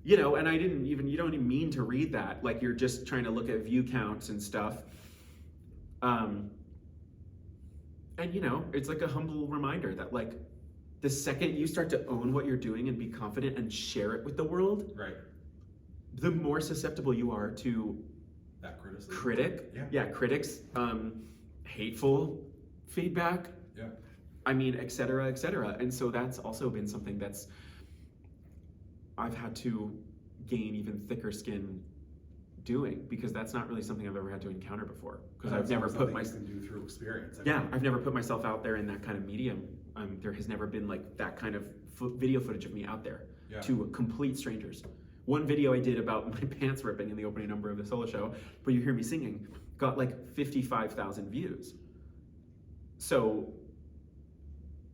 and you don't even mean to read that. Like, you're just trying to look at view counts and stuff. And, it's like a humble reminder that like, the second you start to own what you're doing and be confident and share it with the world, right, the more susceptible you are to that criticism. Critics, hateful feedback, et cetera, et cetera. And so that's also been something that's I've had to gain even thicker skin doing, because that's not really something I've ever had to encounter before. Because I've never put myself do through experience. I've never put myself out there in that kind of medium. There has never been like that kind of video footage of me out there to complete strangers, one video I did about my pants ripping in the opening number of the solo show, where you hear me singing, got like 55,000 views. So,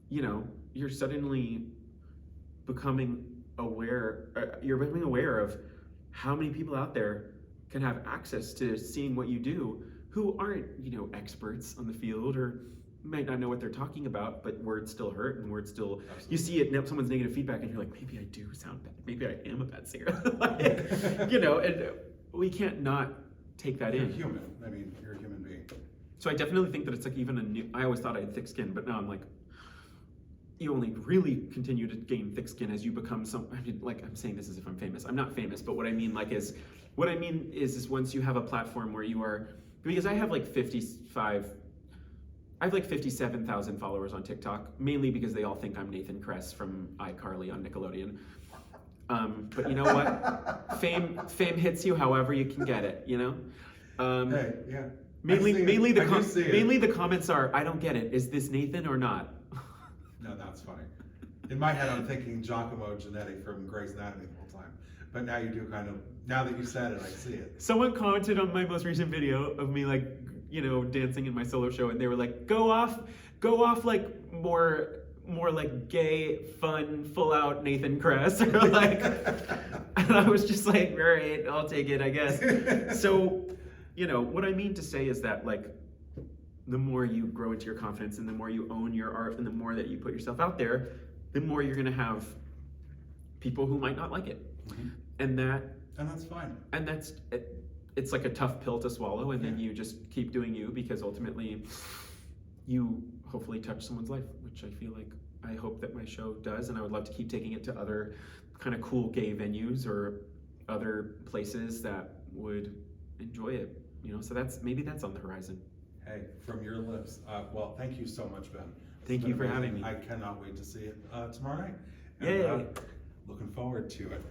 you know, you're suddenly becoming aware, you're becoming aware of how many people out there can have access to seeing what you do who aren't, you know, experts on the field or might not know what they're talking about, but words still hurt and words still, Absolutely. you see it, someone's negative feedback and you're like, maybe I do sound bad, maybe I am a bad singer. Like, you know, and we can't not take that You're in. human. I mean, you're a human being. So I definitely think that it's like even a new, I always thought I had thick skin, but now I'm like, you only really continue to gain thick skin as you become I mean, like, I'm saying this as if I'm famous. I'm not famous, but what I mean is once you have a platform where you are, because I have like 57,000 followers on TikTok, mainly because they all think I'm Nathan Kress from iCarly on Nickelodeon. But you know what? Fame hits you however you can get it, you know? Hey, yeah. Mainly the comments are, I don't get it. Is this Nathan or not? No, that's funny. In my head, I'm thinking Giacomo Genetti from Grey's Anatomy the whole time. But now you do kind of, now that you said it, I see it. Someone commented on my most recent video of me, like, you know, dancing in my solo show, and they were like, go off like more like gay, fun, full out Nathan Kress, or like, and I was just like, all right, I'll take it, I guess. So, you know, what I mean to say is that, like, the more you grow into your confidence and the more you own your art and the more that you put yourself out there, the more you're gonna have people who might not like it. Mm-hmm. And that's fine. And it's like a tough pill to swallow, and then you just keep doing you, because ultimately you hopefully touch someone's life, which I feel like I hope that my show does, and I would love to keep taking it to other kind of cool gay venues or other places that would enjoy it, you know, so maybe that's on the horizon. Hey, from your lips. Well, thank you so much, Ben. Thank you for having me. I cannot wait to see it tomorrow night. Yay! Looking forward to it.